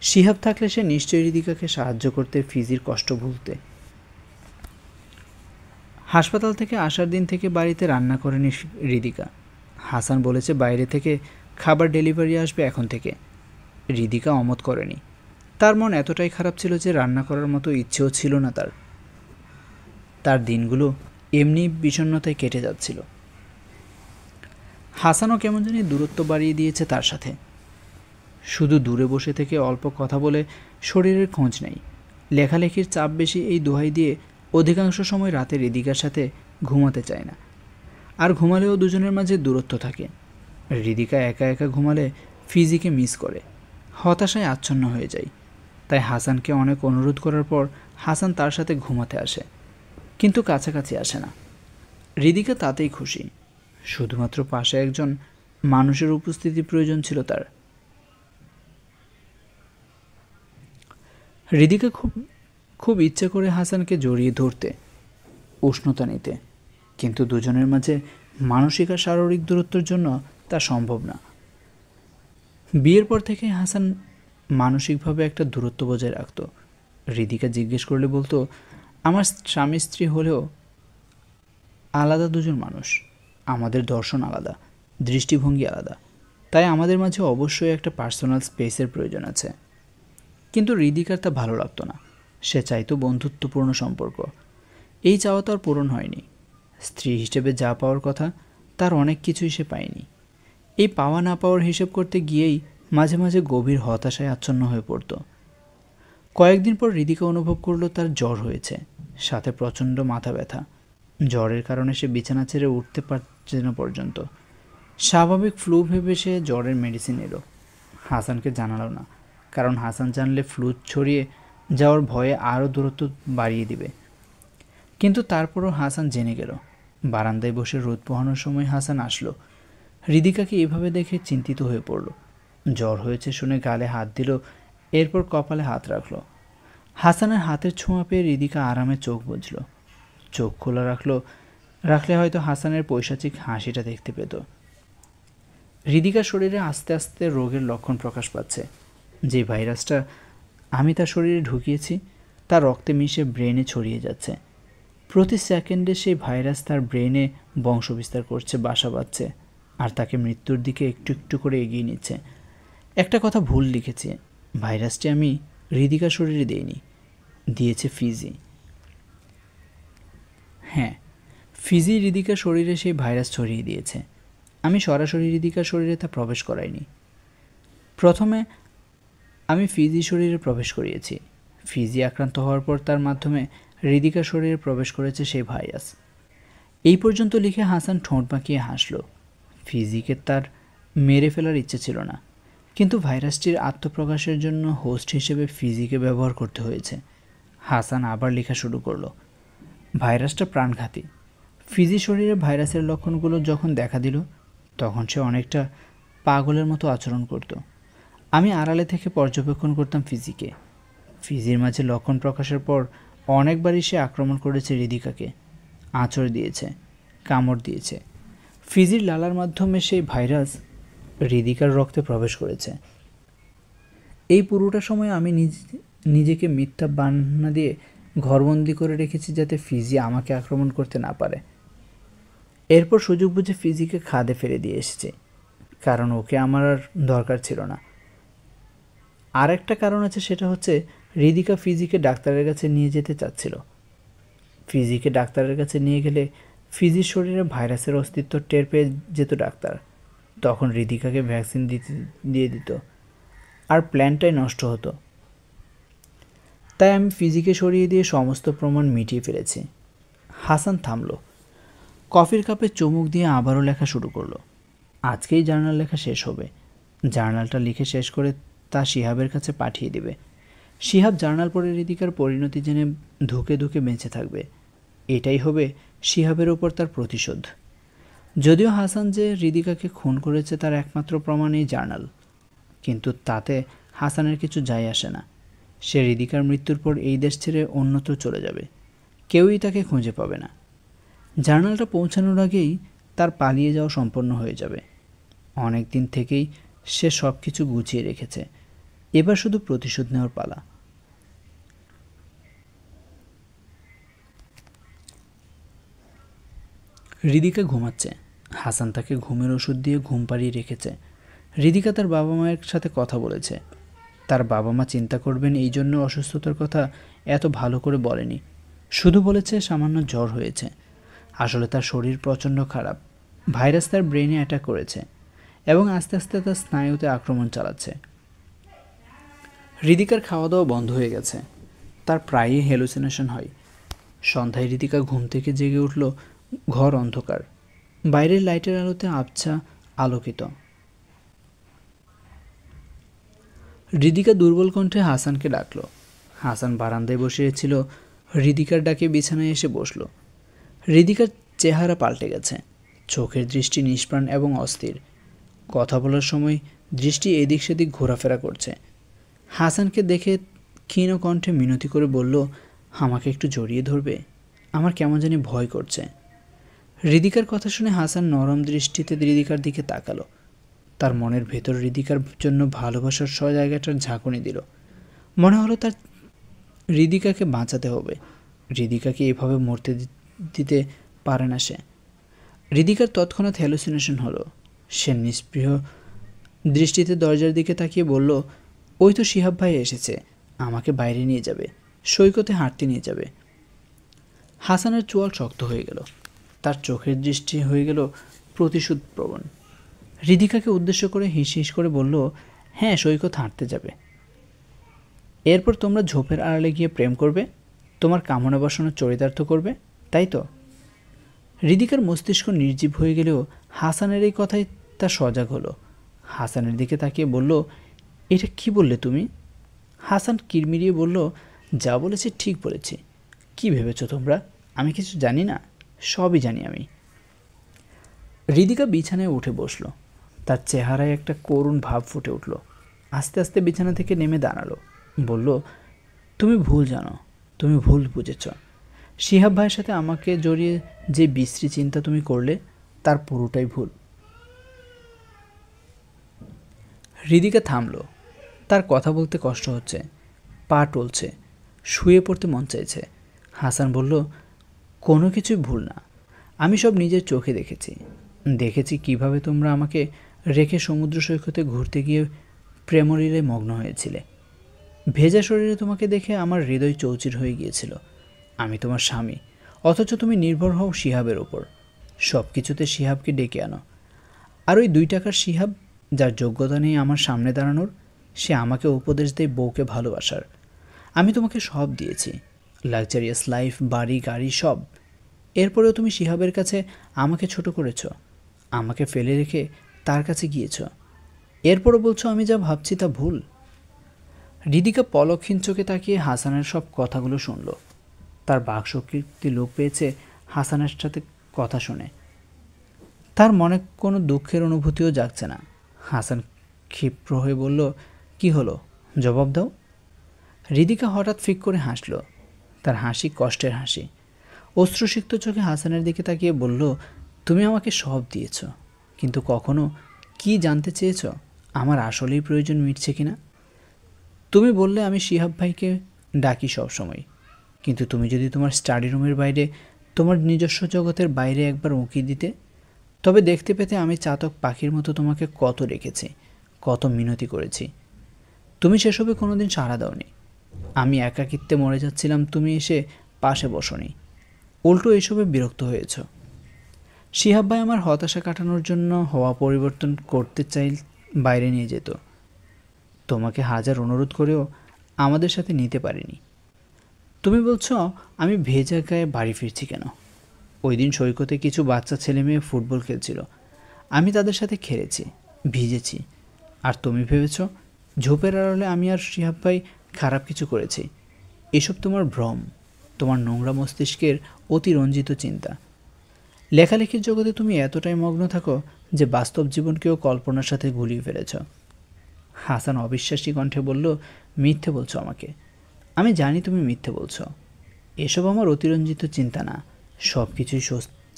শিহাব থাকলে সে নিশ্চয়ই হৃদিকাকে সাহায্য করতে, ফিজির কষ্ট ভুলতে। হাসপাতাল থেকে আসার দিন থেকে বাড়িতে রান্না করেনি হৃদিকা। হাসান বলেছে বাইরে থেকে খাবার ডেলিভারি আসবে এখন থেকে। হৃদিকা অমত করেনি। তার মন এতটাই খারাপ ছিল যে রান্না করার মতো ইচ্ছেও ছিল না তার। তার দিনগুলো এমনি বিষণ্ণতায় কেটে যাচ্ছিল। হাসানও কেমন জানি দূরত্ব বাড়িয়ে দিয়েছে তার সাথে। শুধু দূরে বসে থেকে অল্প কথা বলে শরীরের খোঁজ নেই। লেখালেখির চাপ বেশি, এই দোহাই দিয়ে অধিকাংশ সময় রাতে হৃদিকার সাথে ঘুমাতে চায় না। আর ঘুমালেও দুজনের মাঝে দূরত্ব থাকে। হৃদিকা একা একা ঘুমালে ফিজিকে মিস করে, হতাশায় আচ্ছন্ন হয়ে যায়। তাই হাসানকে অনেক অনুরোধ করার পর হাসান তার সাথে ঘুমাতে আসে, কিন্তু কাছাকাছি আসে না। হৃদিকা তাতেই খুশি। শুধুমাত্র পাশে একজন মানুষের উপস্থিতি প্রয়োজন ছিল তার। হৃদিকা খুব ইচ্ছে করে হাসানকে জড়িয়ে ধরতে, উষ্ণতা নিতে, কিন্তু দুজনের মাঝে মানসিক আর শারীরিক দূরত্বের জন্য তা সম্ভব না। বিয়ের পর থেকে হাসান মানসিকভাবে একটা দূরত্ব বজায় রাখত। হৃদিকা জিজ্ঞেস করলে বলতো, আমার স্বামী স্ত্রী হলেও আলাদা দুজন মানুষ। আমাদের দর্শন আলাদা, দৃষ্টিভঙ্গি আলাদা, তাই আমাদের মাঝে অবশ্যই একটা পার্সোনাল স্পেসের প্রয়োজন আছে। কিন্তু হৃদিকার তা ভালো লাগতো না। সে চাইতো বন্ধুত্বপূর্ণ সম্পর্ক। এই চাওয়া তার পূরণ হয়নি। স্ত্রী হিসেবে যা পাওয়ার কথা তার অনেক কিছুই সে পায়নি। এই পাওয়া না পাওয়ার হিসেব করতে গিয়েই মাঝে মাঝে গভীর হতাশায় আচ্ছন্ন হয়ে পড়ত। কয়েকদিন পর হৃদিকা অনুভব করলো তার জ্বর হয়েছে, সাথে প্রচণ্ড মাথা ব্যথা। জ্বরের কারণে সে বিছানা ছেড়ে উঠতে পারছে না পর্যন্ত। স্বাভাবিক ফ্লু ভেবে সে জ্বরের মেডিসিন এলো। হাসানকে জানালো না, কারণ হাসান জানলে ফ্লু ছড়িয়ে যাওয়ার ভয়ে আরও দূরত্ব বাড়িয়ে দিবে। কিন্তু তারপরও হাসান জেনে গেল। বারান্দায় বসে রোদ পোহানোর সময় হাসান আসলো। হৃদিকাকে এভাবে দেখে চিন্তিত হয়ে পড়ল। জ্বর হয়েছে শুনে গালে হাত দিল, এরপর কপালে হাত রাখল। হাসানের হাতের ছোঁয়া পেয়ে হৃদিকা আরামে চোখ বুঝল। চোখ খোলা রাখলে হয়তো হাসানের পৈশাচিক হাসিটা দেখতে পেত। হৃদিকার শরীরে আস্তে আস্তে রোগের লক্ষণ প্রকাশ পাচ্ছে। যে ভাইরাসটা আমি তার শরীরে ঢুকিয়েছি তা রক্তে মিশে ব্রেনে ছড়িয়ে যাচ্ছে। প্রতি সেকেন্ডে সেই ভাইরাস তার ব্রেনে বংশবিস্তার করছে, বাসা বাঁধছে, আর তাকে মৃত্যুর দিকে একটু একটু করে এগিয়ে নিচ্ছে। একটা কথা ভুল লিখেছি, ভাইরাসটি আমি হৃদিকার শরীরে দিইনি, দিয়েছে ফিজি। হ্যাঁ, ফিজি হৃদিকার শরীরে সেই ভাইরাস ছড়িয়ে দিয়েছে। আমি সরাসরি হৃদিকার শরীরে তা প্রবেশ করাইনি। প্রথমে আমি ফিজি শরীরে প্রবেশ করিয়েছি। ফিজি আক্রান্ত হওয়ার পর তার মাধ্যমে হৃদিকার শরীরে প্রবেশ করেছে সেই ভাইরাস। এই পর্যন্ত লিখে হাসান ঠোঁট বাঁকিয়ে হাসল। ফিজিকে তার মেরে ফেলার ইচ্ছে ছিল না, কিন্তু ভাইরাসটির আত্মপ্রকাশের জন্য হোস্ট হিসেবে ফিজিকে ব্যবহার করতে হয়েছে। হাসান আবার লেখা শুরু করলো। ভাইরাসটা প্রাণঘাতী। ফিজি শরীরে ভাইরাসের লক্ষণগুলো যখন দেখা দিল, তখন সে অনেকটা পাগলের মতো আচরণ করত। আমি আড়ালে থেকে পর্যবেক্ষণ করতাম ফিজিকে। ফিজির মাঝে লক্ষণ প্রকাশের পর অনেকবারই সে আক্রমণ করেছে হৃদিকাকে, আঁচড় দিয়েছে, কামড় দিয়েছে। ফিজির লালার মাধ্যমে সেই ভাইরাস হৃদিকার রক্তে প্রবেশ করেছে। এই পুরোটা সময় আমি নিজেকে মিথ্যা বাহানা দিয়ে ঘরবন্দি করে রেখেছি, যাতে ফিজি আমাকে আক্রমণ করতে না পারে। এরপর সুযোগ বুঝে ফিজিকে খাদে ফেলে দিয়ে এসেছে, কারণ ওকে আমার আর দরকার ছিল না। আর একটা কারণ আছে, সেটা হচ্ছে হৃদিকা ফিজিকে ডাক্তারের কাছে নিয়ে যেতে চাচ্ছিল। ফিজিকে ডাক্তারের কাছে নিয়ে গেলে ফিজির শরীরে ভাইরাসের অস্তিত্ব টের পেয়ে যেত ডাক্তার, তখন হৃদিকাকে ভ্যাকসিন দিয়ে দিত, আর প্ল্যানটাই নষ্ট হতো। তাই আমি ফিজিকে সরিয়ে দিয়ে সমস্ত প্রমাণ মিটিয়ে ফেলেছি। হাসান থামল, কফির কাপে চুমুক দিয়ে আবারও লেখা শুরু করলো। আজকেই জার্নাল লেখা শেষ হবে। জার্নালটা লিখে শেষ করে তা শিহাবের কাছে পাঠিয়ে দেবে। শিহাব জার্নাল পড়ে হৃদিকার পরিণতি জেনে ধুকে ধুকে বেঁচে থাকবে। এটাই হবে শিহাবের ওপর তার প্রতিশোধ। যদিও হাসান যে হৃদিকাকে খুন করেছে তার একমাত্র প্রমাণ এই জার্নাল, কিন্তু তাতে হাসানের কিছু যায় আসে না। সে হৃদিকার মৃত্যুর পর এই দেশ ছেড়ে অন্যত্র চলে যাবে, কেউই তাকে খুঁজে পাবে না। জার্নালটা পৌঁছানোর আগেই তার পালিয়ে যাওয়া সম্পন্ন হয়ে যাবে। অনেক দিন থেকেই সে সব কিছু গুছিয়ে রেখেছে, এবার শুধু প্রতিশোধ নেওয়ার পালা। হৃদিকা ঘুমাচ্ছে। হাসান তাকে ঘুমের ওষুধ দিয়ে ঘুম পাড়িয়ে রেখেছে। হৃদিকা তার বাবা মায়ের সাথে কথা বলেছে। তার বাবা মা চিন্তা করবেন এই জন্য অসুস্থতার কথা এত ভালো করে বলেনি, শুধু বলেছে সামান্য জ্বর হয়েছে। আসলে তার শরীর প্রচণ্ড খারাপ। ভাইরাস তার ব্রেনে অ্যাটাক করেছে এবং আস্তে আস্তে তার স্নায়ুতে আক্রমণ চালাচ্ছে। হৃদিকার খাওয়া দাওয়া বন্ধ হয়ে গেছে। তার প্রায়ই হ্যালুসিনেশন হয়। সন্ধ্যায় হৃদিকা ঘুম থেকে জেগে উঠল। ঘর অন্ধকার, বাইরের লাইটের আলোতে আবছা আলোকিত। হৃদিকা দুর্বল কণ্ঠে হাসানকে ডাকল। হাসান বারান্দায় বসেছিল। হৃদিকার ডাকে বিছানায় এসে বসল। হৃদিকার চেহারা পাল্টে গেছে। চোখের দৃষ্টি নিষ্প্রাণ এবং অস্থির। কথা বলার সময় দৃষ্টি এদিক সেদিক ঘোরাফেরা করছে। হাসানকে দেখে ক্ষীণ কণ্ঠে মিনতি করে বলল, আমাকে একটু জড়িয়ে ধরবে? আমার কেমন জানি ভয় করছে। হৃদিকার কথা শুনে হাসান নরম দৃষ্টিতে হৃদিকার দিকে তাকালো। তার মনের ভেতর হৃদিকার জন্য ভালোবাসার জায়গাটার ঝাঁকুনি দিল। মনে হলো তার হৃদিকাকে বাঁচাতে হবে। হৃদিকাকে এভাবে মরতে দিতে পারে না সে। হৃদিকার তৎক্ষণাৎ হ্যালুসিনেশন হলো। সে নিস্পৃহ দৃষ্টিতে দরজার দিকে তাকিয়ে বলল, ওই তো শিহাব ভাই এসেছে, আমাকে বাইরে নিয়ে যাবে, সৈকতে হাঁটতে নিয়ে যাবে। হাসানের চোয়াল শক্ত হয়ে গেল। তার চোখের দৃষ্টি হয়ে গেল প্রতিশোধ প্রবণ। হৃদিকাকে উদ্দেশ্য করে হিস হিস করে বলল, হ্যাঁ, সৈকত হাঁটতে যাবে। এরপর তোমরা ঝোপের আড়ালে গিয়ে প্রেম করবে, তোমার কামনা বাসনা চরিতার্থ করবে, তাই তো? হৃদিকার মস্তিষ্ক নির্জীব হয়ে গেলেও হাসানের এই কথাই তা সজাগ হলো। হাসানের দিকে তাকিয়ে বলল, এটা কি বললে তুমি? হাসান কিরমিরিয়ে বলল, যা বলেছি ঠিক বলেছি। কি ভেবেছো তোমরা আমি কিছু জানি না? সবই জানি আমি। হৃদিকা বিছানায় উঠে বসল। তার চেহারায় একটা করুণ ভাব ফুটে উঠল। আস্তে আস্তে বিছানা থেকে নেমে দাঁড়ালো। বলল, তুমি ভুল জানো, তুমি ভুল বুঝেছ। শিহাব ভাইয়ের সাথে আমাকে জড়িয়ে যে বিশ্রী চিন্তা তুমি করলে, তার পুরোটাই ভুল। হৃদিকা থামল। তার কথা বলতে কষ্ট হচ্ছে, পা টলছে, শুয়ে পড়তে মন চাইছে। হাসান বলল, কোনো কিছুই ভুল না। আমি সব নিজের চোখে দেখেছি। দেখেছি কিভাবে তোমরা আমাকে রেখে সমুদ্র সৈকতে ঘুরতে গিয়ে প্রেমলীলে মগ্ন হয়েছিলে। ভেজা শরীরে তোমাকে দেখে আমার হৃদয় চৌচির হয়ে গিয়েছিল। আমি তোমার স্বামী, অথচ তুমি নির্ভর হও শিহাবের ওপর। সব কিছুতে শিহাবকে ডেকে আনো। আর ওই 2 টাকার শিহাব, যার যোগ্যতা নেই আমার সামনে দাঁড়ানোর, সে আমাকে উপদেশ দেয় বউকে ভালোবাসার। আমি তোমাকে সব দিয়েছি, লাক্সারিয়াস লাইফ, বাড়ি, গাড়ি, সব। এরপরেও তুমি শিহাবের কাছে আমাকে ছোট করেছ, আমাকে ফেলে রেখে তার কাছে গিয়েছ। এরপরও বলছো আমি যা ভাবছি তা ভুল। হৃদিকা পলকহীন চোখে তাকিয়ে হাসানের সব কথাগুলো শুনল। তার বাকশক্তি লোপ পেয়েছে হাসানের সাথে কথা শুনে। তার মনে কোনো দুঃখের অনুভূতিও জাগছে না। হাসান ক্ষিপ্র হয়ে বলল, কি হলো, জবাব দাও। হৃদিকা হঠাৎ ফিক করে হাসল। তার হাসি কষ্টের হাসি। অশ্রুসিক্ত চোখে হাসানের দিকে তাকিয়ে বলল, তুমি আমাকে সব দিয়েছ, কিন্তু কখনো কি জানতে চেয়েছ আমার আসলেই প্রয়োজন মিটছে কিনা? তুমি বললে আমি শিহাব ভাইকে ডাকি সব সময়, কিন্তু তুমি যদি তোমার স্টাডি রুমের বাইরে, তোমার নিজস্ব জগতের বাইরে একবার উঁকি দিতে, তবে দেখতে পেতে আমি চাতক পাখির মতো তোমাকে কত রেখেছি, কত মিনতি করেছি। তুমি সেসবে কোনোদিন সাড়া দাওনি। আমি একাকিত্বে মরে যাচ্ছিলাম, তুমি এসে পাশে বসনি, উল্টো এসবে বিরক্ত হয়েছ। শিহাব ভাই আমার হতাশা কাটানোর জন্য হওয়া পরিবর্তন করতে চাই বাইরে নিয়ে যেত। তোমাকে হাজার অনুরোধ করেও আমাদের সাথে নিতে পারিনি। তুমি বলছো আমি ভেজা গায়ে বাড়ি ফিরছি কেন? ওই দিন সৈকতে কিছু বাচ্চা ছেলে মেয়ে ফুটবল খেলছিল, আমি তাদের সাথে খেলেছি, ভিজেছি। আর তুমি ভেবেছ ঝোপের আড়ালে আমি আর শিহাব ভাই খারাপ কিছু করেছি। এসব তোমার ভ্রম, তোমার নোংরা মস্তিষ্কের অতিরঞ্জিত চিন্তা। লেখালেখির জগতে তুমি এতটাই মগ্ন থাকো যে বাস্তব জীবনকেও কল্পনার সাথে গুলিয়ে ফেলেছ। হাসান অবিশ্বাসী কণ্ঠে বলল, মিথ্যে বলছো আমাকে। আমি জানি তুমি মিথ্যে বলছো। এসব আমার অতিরঞ্জিত চিন্তা না, সব কিছুই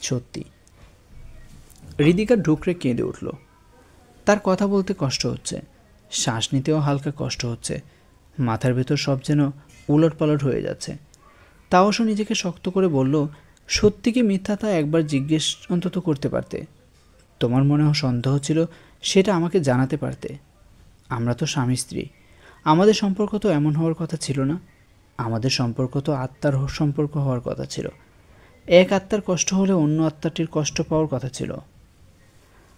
সত্যি। হৃদিকা ঢুকরে কেঁদে উঠল। তার কথা বলতে কষ্ট হচ্ছে, শ্বাস নিতেও হালকা কষ্ট হচ্ছে। মাথার ভেতর সব যেন উলটপালট হয়ে যাচ্ছে। তাও সে নিজেকে শক্ত করে বলল, সত্যি কি মিথ্যা তা একবার জিজ্ঞেস অন্তত করতে পারতে। তোমার মনে সন্দেহ ছিল, সেটা আমাকে জানাতে পারতে। আমরা তো স্বামী স্ত্রী, আমাদের সম্পর্ক তো এমন হওয়ার কথা ছিল না। আমাদের সম্পর্ক তো আত্মার সম্পর্ক হওয়ার কথা ছিল। এক আত্মার কষ্ট হলে অন্য আত্মাটির কষ্ট পাওয়ার কথা ছিল।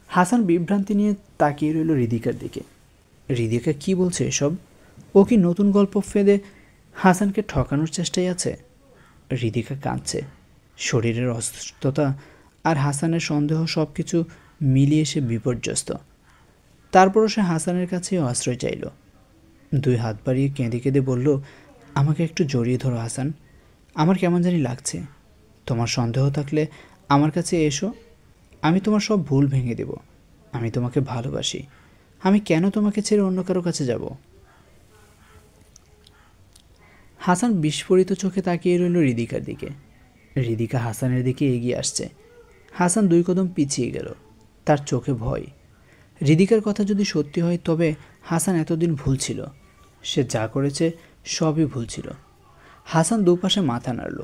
হাসান বিভ্রান্তি নিয়ে তাকিয়ে রইল হৃদিকার দিকে। হৃদিকা কি বলছে এসব? ও কি নতুন গল্প ফেঁদে হাসানকে ঠকানোর চেষ্টায় আছে? হৃদিকা কাঁদছে। শরীরের অসুস্থতা আর হাসানের সন্দেহ সব কিছু মিলিয়ে সে বিপর্যস্ত। তারপরও সে হাসানের কাছেও আশ্রয় চাইল। 2 হাত বাড়িয়ে কেঁদে কেঁদে বলল, আমাকে একটু জড়িয়ে ধরো হাসান, আমার কেমন জানি লাগছে। তোমার সন্দেহ থাকলে আমার কাছে এসো, আমি তোমার সব ভুল ভেঙে দেব। আমি তোমাকে ভালোবাসি, আমি কেন তোমাকে ছেড়ে অন্য কারো কাছে যাব? হাসান বিস্ফোরিত চোখে তাকিয়ে রইল হৃদিকার দিকে। হৃদিকা হাসানের দিকে এগিয়ে আসছে। হাসান 2 কদম পিছিয়ে গেল। তার চোখে ভয়। হৃদিকার কথা যদি সত্যি হয় তবে হাসান এতদিন ভুল ছিল। সে যা করেছে সবই ভুল ছিল। হাসান দুপাশে মাথা নাড়ল।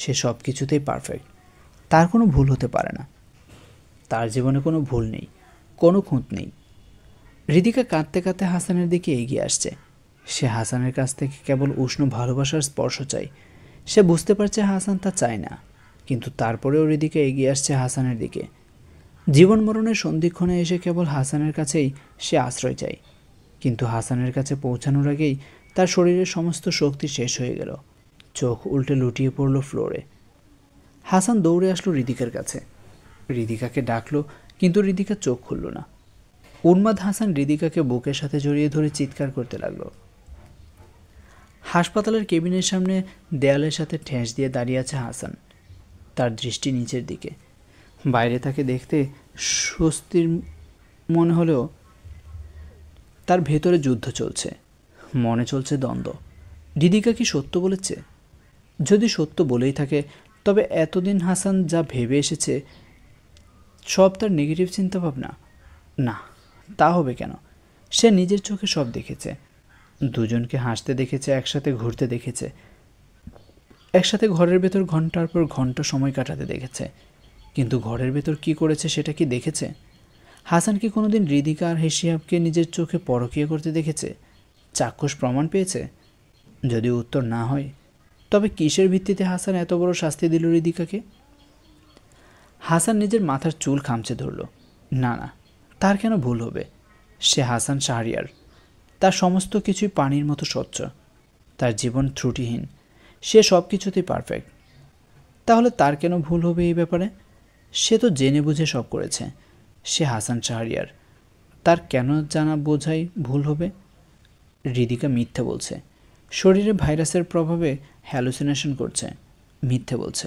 সে সব কিছুতেই পারফেক্ট, তার কোনো ভুল হতে পারে না। তার জীবনে কোনো ভুল নেই, কোনো খুঁত নেই। হৃদিকা কাঁদতে কাঁদতে হাসানের দিকে এগিয়ে আসছে। সে হাসানের কাছ থেকে কেবল উষ্ণ ভালোবাসার স্পর্শ চায়। সে বুঝতে পারছে হাসান তা চায় না, কিন্তু তারপরেও হৃদিকা এগিয়ে আসছে হাসানের দিকে। জীবন মরণের সন্ধিক্ষণে এসে কেবল হাসানের কাছেই সে আশ্রয় চায়। কিন্তু হাসানের কাছে পৌঁছানোর আগেই তার শরীরের সমস্ত শক্তি শেষ হয়ে গেল। চোখ উল্টে লুটিয়ে পড়ল ফ্লোরে। হাসান দৌড়ে আসলো হৃদিকার কাছে। হৃদিকাকে ডাকলো, কিন্তু হৃদিকা চোখ খুলল না। উন্মাদ হাসান হৃদিকাকে বুকের সাথে জড়িয়ে ধরে চিৎকার করতে লাগলো। হাসপাতালের কেবিনের সামনে দেয়ালের সাথে ঠেস দিয়ে দাঁড়িয়ে আছে হাসান। তার দৃষ্টি নিচের দিকে। বাইরে তাকে দেখতে স্বস্তির মনে হলেও তার ভেতরে যুদ্ধ চলছে, মনে চলছে দ্বন্দ্ব। হৃদিকা কি সত্য বলেছে? যদি সত্য বলেই থাকে তবে এতদিন হাসান যা ভেবে এসেছে সব তার নেগেটিভ চিন্তাভাবনা? না, তা হবে কেন? সে নিজের চোখে সব দেখেছে। দুজনকে হাসতে দেখেছে, একসাথে ঘুরতে দেখেছে। একসাথে ঘরের ভেতর ঘন্টার পর ঘন্টা সময় কাটাতে দেখেছে, কিন্তু ঘরের ভেতর কি করেছে সেটা কি দেখেছে? হাসান কি কোনোদিন হৃদিকা আর হেসিয়াবকে নিজের চোখে পরকীয়া করতে দেখেছে? চাক্ষুষ প্রমাণ পেয়েছে? যদি উত্তর না হয়, তবে কিসের ভিত্তিতে হাসান এত বড় শাস্তি দিল হৃদিকাকে? হাসান নিজের মাথার চুল খামচে ধরল। না না, তার কেন ভুল হবে? সে হাসান শাহরিয়ার। তার সমস্ত কিছুই পানির মতো স্বচ্ছ, তার জীবন ত্রুটিহীন, সে সব কিছুতেই পারফেক্ট। তাহলে তার কেন ভুল হবে এই ব্যাপারে? সে তো জেনে বুঝে সব করেছে। সে হাসান শাহরিয়ার, তার কেন জানা বোঝাই ভুল হবে? হৃদিকা মিথ্যে বলছে, শরীরে ভাইরাসের প্রভাবে হ্যালুসিনেশন করছে, মিথ্যে বলছে।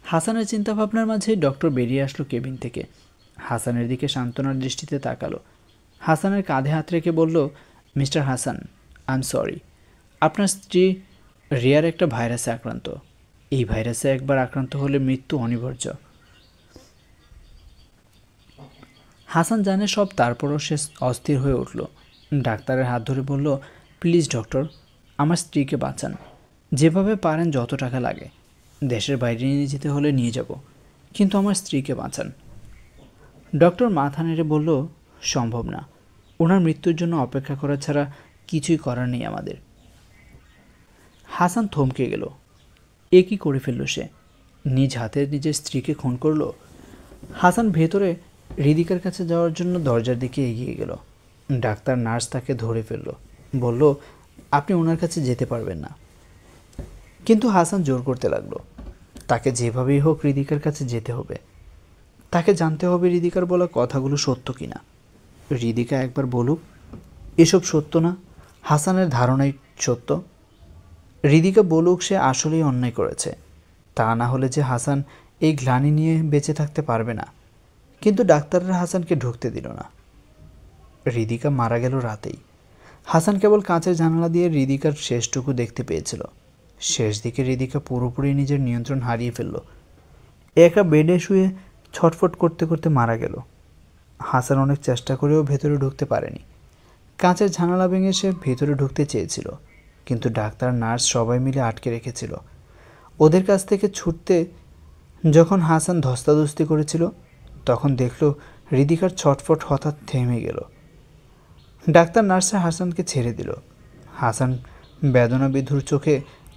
হাসানের চিন্তাভাবনার মাঝেই ডক্টর বেরিয়ে আসলো কেবিন থেকে। হাসানের দিকে সান্ত্বনার দৃষ্টিতে তাকালো। হাসানের কাঁধে হাত রেখে বলল, mister Hasan, I am sorry. আপনার স্ত্রী রিয়ার একটা ভাইরাসে আক্রান্ত। এই ভাইরাসে একবার আক্রান্ত হলে মৃত্যু অনিবার্য। হাসান জানে সব, তারপরও সে অস্থির হয়ে উঠল। ডাক্তারের হাত ধরে বলল, প্লিজ ডক্টর, আমার স্ত্রীকে বাঁচান। যেভাবে পারেন, যত টাকা লাগে। দেশের বাইরে নিয়ে যেতে হলে নিয়ে যাব, কিন্তু আমার স্ত্রীকে বাঁচান। ডক্টর মাথা নেড়ে বলল, সম্ভব না। ওনার মৃত্যুর জন্য অপেক্ষা করা ছাড়া কিছুই করার নেই আমাদের। হাসান থমকে গেল। এ কী করে ফেলল সে? নিজ হাতে নিজের স্ত্রীকে খুন করল। হাসান ভেতরে হৃদিকার কাছে যাওয়ার জন্য দরজার দিকে এগিয়ে গেল। ডাক্তার নার্স তাকে ধরে ফেলল, বলল, আপনি ওনার কাছে যেতে পারবেন না। কিন্তু হাসান জোর করতে লাগলো, তাকে যেভাবেই হোক হৃদিকার কাছে যেতে হবে। তাকে জানতে হবে হৃদিকার বলা কথাগুলো সত্য কিনা। হৃদিকা একবার বলুক এসব সত্য না, হাসানের ধারণাই সত্য। হৃদিকা বলুক সে আসলেই অন্যায় করেছে, তা না হলে যে হাসান এই গ্লানি নিয়ে বেঁচে থাকতে পারবে না। কিন্তু ডাক্তাররা হাসানকে ঢুকতে দিল না। হৃদিকা মারা গেল রাতেই। হাসান কেবল কাঁচের জানালা দিয়ে হৃদিকার শেষটুকু দেখতে পেয়েছিল। শেষ দিকে হৃদিকা পুরোপুরি নিজের নিয়ন্ত্রণ হারিয়ে ফেলল। একা বেডে শুয়ে ছটফট করতে করতে মারা গেল। হাসান অনেক চেষ্টা করেও ভেতরে ঢুকতে পারেনি। কাঁচের জানালা ভেঙে সে ভেতরে ঢুকতে চেয়েছিল, কিন্তু ডাক্তার নার্স সবাই মিলে আটকে রেখেছিল। ওদের কাছ থেকে ছুটতে যখন হাসান ধস্তাধস্তি করেছিল, তখন দেখল হৃদিকার ছটফট হঠাৎ থেমে গেল। ডাক্তার নার্সে হাসানকে ছেড়ে দিল। হাসান বেদনাবিধুর চোখে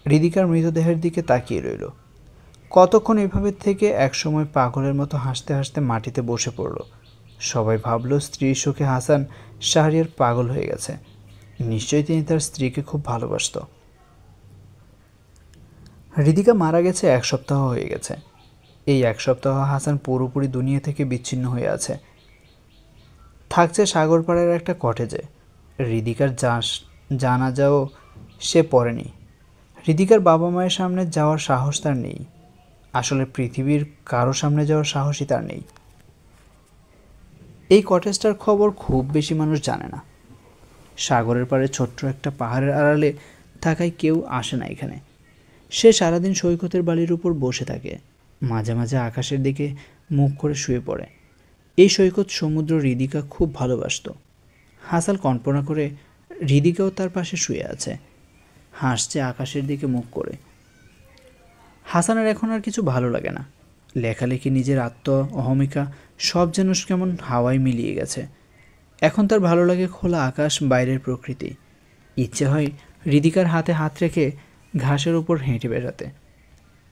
হৃদিকার মৃতদেহের দিকে তাকিয়ে রইল। কতক্ষণ এভাবে থেকে একসময় পাগলের মতো হাসতে হাসতে মাটিতে বসে পড়ল। সবাই ভাবল স্ত্রীর শোকে হাসান শাহরিয়ার পাগল হয়ে গেছে। নিশ্চয়ই তিনি তার স্ত্রীকে খুব ভালোবাসত। হৃদিকা মারা গেছে 1 সপ্তাহ হয়ে গেছে। এই 1 সপ্তাহ হাসান পুরোপুরি দুনিয়া থেকে বিচ্ছিন্ন হয়ে আছে। থাকছে সাগরপাড়ের একটা কটেজে। হৃদিকার জানাজাও সে পড়েনি। হৃদিকার বাবা মায়ের সামনে যাওয়ার সাহস তার নেই। আসলে পৃথিবীর কারো সামনে যাওয়ার সাহসই তার নেই। এই কটেজটার খবর খুব বেশি মানুষ জানে না। সাগরের পাড়ে ছোট্ট একটা পাহাড়ের আড়ালে থাকায় কেউ আসে না এখানে। সে সারাদিন সৈকতের বালির উপর বসে থাকে, মাঝে মাঝে আকাশের দিকে মুখ করে শুয়ে পড়ে। এই সৈকত সমুদ্র হৃদিকা খুব ভালোবাসত। হাসান কল্পনা করে হৃদিকাও তার পাশে শুয়ে আছে, হাসছে আকাশের দিকে মুখ করে। হাসানের এখন আর কিছু ভালো লাগে না। লেখালেখি, নিজের অহমিকা সব যেন কেমন হাওয়ায় মিলিয়ে গেছে। এখন তার ভালো লাগে খোলা আকাশ, বাইরের প্রকৃতি। ইচ্ছে হয় হৃদিকার হাতে হাত রেখে ঘাসের উপর হেঁটে বেড়াতে।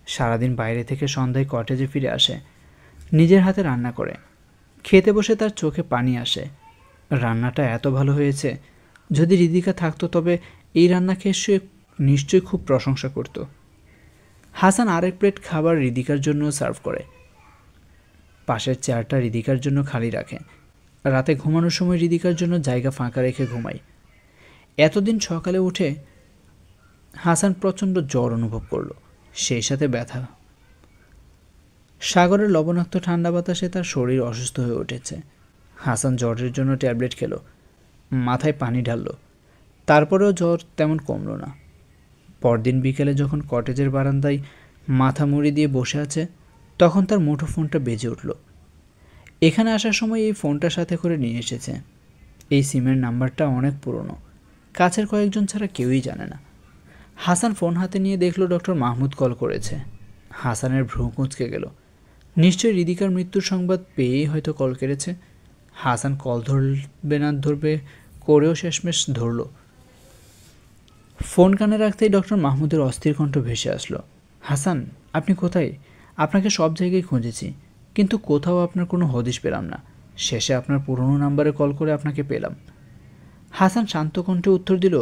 সারাদিন বাইরে থেকে সন্ধ্যায় কটেজে ফিরে আসে, নিজের হাতে রান্না করে। খেতে বসে তার চোখে পানি আসে। রান্নাটা এত ভালো হয়েছে, যদি হৃদিকা থাকতো তবে এই রান্না খেয়ে সে নিশ্চয়ই খুব প্রশংসা করত। হাসান আরেক প্লেট খাবার হৃদিকার জন্য সার্ভ করে। পাশের চেয়ারটা হৃদিকার জন্য খালি রাখে। রাতে ঘুমানোর সময় হৃদিকার জন্য জায়গা ফাঁকা রেখে ঘুমায়। এতদিন সকালে উঠে হাসান প্রচণ্ড জ্বর অনুভব করল, সেই সাথে ব্যথা। সাগরের লবণাক্ত ঠান্ডা বাতাসে তার শরীর অসুস্থ হয়ে উঠেছে। হাসান জ্বরের জন্য ট্যাবলেট খেলো, মাথায় পানি ঢালল, তারপরেও জ্বর তেমন কমল না। পরদিন বিকেলে যখন কটেজের বারান্দায় মাথা মুড়ি দিয়ে বসে আছে, তখন তার মুঠোফোনটা বেজে উঠল। এখানে আসার সময় এই ফোনটা সাথে করে নিয়ে এসেছে। এই সিমের নাম্বারটা অনেক পুরনো, কাছের কয়েকজন ছাড়া কেউই জানে না। হাসান ফোন হাতে নিয়ে দেখলো ডক্টর মাহমুদ কল করেছে। হাসানের ভ্রু কুঁচকে গেল। নিশ্চয়ই হৃদিকার মৃত্যুর সংবাদ পেয়েই হয়তো কল কেড়েছে। হাসান কল ধরবে না ধরবে করেও শেষমেশ ধরল। ফোন কানে রাখতেই ডক্টর মাহমুদের অস্থির কণ্ঠ ভেসে আসলো। হাসান, আপনি কোথায়? আপনাকে সব জায়গায় খুঁজেছি, কিন্তু কোথাও আপনার কোনো হদিশ পেলাম না। শেষে আপনার পুরনো নাম্বারে কল করে আপনাকে পেলাম। হাসান শান্ত কণ্ঠে উত্তর দিল,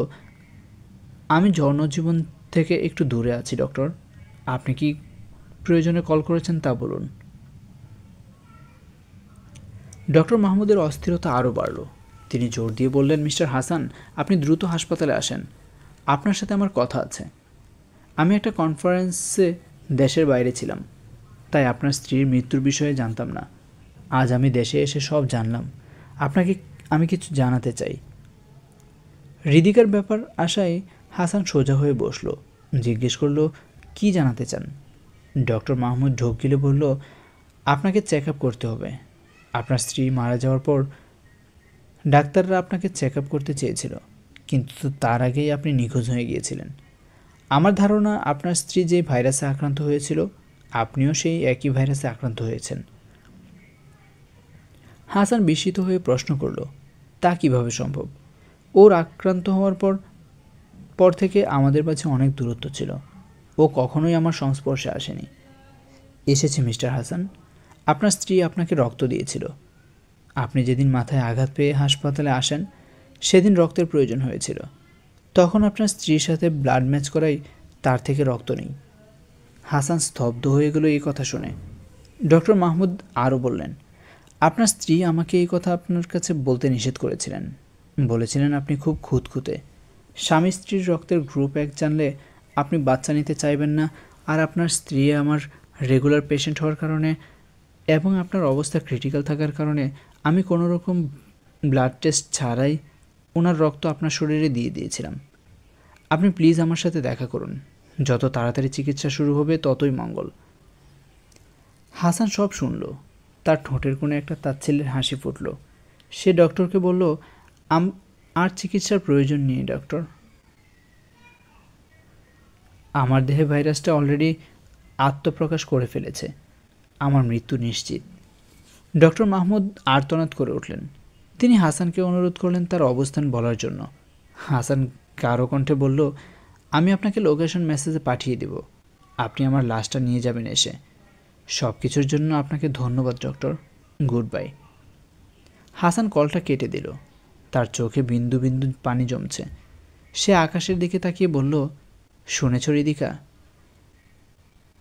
আমি জনজীবন থেকে একটু দূরে আছি ডক্টর। আপনি কি প্রয়োজনে কল করেছেন তা বলুন। ডক্টর মাহমুদের অস্থিরতা আরও বাড়ল। তিনি জোর দিয়ে বললেন, মিস্টার হাসান, আপনি দ্রুত হাসপাতালে আসেন। আপনার সাথে আমার কথা আছে। আমি একটা কনফারেন্সে দেশের বাইরে ছিলাম, তাই আপনার স্ত্রীর মৃত্যুর বিষয়ে জানতাম না। আজ আমি দেশে এসে সব জানলাম। আপনাকে আমি কিছু জানাতে চাই। হৃদিকার ব্যাপার আশায় হাসান সোজা হয়ে বসল। জিজ্ঞেস করল, কি জানাতে চান? ডক্টর মাহমুদ ঢোক গিলে বলল, আপনাকে চেক আপ করতে হবে। আপনার স্ত্রী মারা যাওয়ার পর ডাক্তাররা আপনাকে চেক আপ করতে চেয়েছিল, কিন্তু তার আগেই আপনি নিখোঁজ হয়ে গিয়েছিলেন। আমার ধারণা আপনার স্ত্রী যে ভাইরাসে আক্রান্ত হয়েছিল, আপনিও সেই একই ভাইরাসে আক্রান্ত হয়েছেন। হাসান বিস্মিত হয়ে প্রশ্ন করল, তা কিভাবে সম্ভব? ওর আক্রান্ত হওয়ার পর থেকে আমাদের মাঝে অনেক দূরত্ব ছিল। ও কখনোই আমার সংস্পর্শে আসেনি। এসেছে মিস্টার হাসান। আপনার স্ত্রী আপনাকে রক্ত দিয়েছিল। আপনি যেদিন মাথায় আঘাত পেয়ে হাসপাতালে আসেন, সেদিন রক্তের প্রয়োজন হয়েছিল। তখন আপনার স্ত্রীর সাথে ব্লাড ম্যাচ করাই তার থেকে রক্ত নেই। হাসান স্তব্ধ হয়ে গেল এই কথা শুনে। ডক্টর মাহমুদ আরও বললেন, আপনার স্ত্রী আমাকে এই কথা আপনার কাছে বলতে নিষেধ করেছিলেন। বলেছিলেন আপনি খুব খুঁতখুঁতে। স্বামী স্ত্রীর রক্তের গ্রুপ এক জানলে আপনি বাচ্চা নিতে চাইবেন না, আর আপনার স্ত্রী আমার রেগুলার পেশেন্ট হওয়ার কারণে এবং আপনার অবস্থা ক্রিটিক্যাল থাকার কারণে আমি কোনো রকম ব্লাড টেস্ট ছাড়াই ওনার রক্ত আপনার শরীরে দিয়ে দিয়েছিলাম। আপনি প্লিজ আমার সাথে দেখা করুন। যত তাড়াতাড়ি চিকিৎসা শুরু হবে ততই মঙ্গল। হাসান সব শুনল। তার ঠোঁটের কোণে একটা তাচ্ছিল্যের হাসি ফুটল। সে ডক্টরকে বলল, আর চিকিৎসার প্রয়োজন নেই ডক্টর। আমার দেহে ভাইরাসটা অলরেডি আত্মপ্রকাশ করে ফেলেছে। আমার মৃত্যু নিশ্চিত। ডক্টর মাহমুদ আর্তনাদ করে উঠলেন। তিনি হাসানকে অনুরোধ করলেন তার অবস্থান বলার জন্য। হাসান গাঢ় কণ্ঠে বলল, আমি আপনাকে লোকেশন মেসেজে পাঠিয়ে দেব। আপনি আমার লাশটা নিয়ে যাবেন এসে। সব কিছুর জন্য আপনাকে ধন্যবাদ ডক্টর। Good bye. হাসান কলটা কেটে দিল। তার চোখে বিন্দু বিন্দু পানি জমছে। সে আকাশের দিকে তাকিয়ে বলল, শুনেছ হৃদিকা,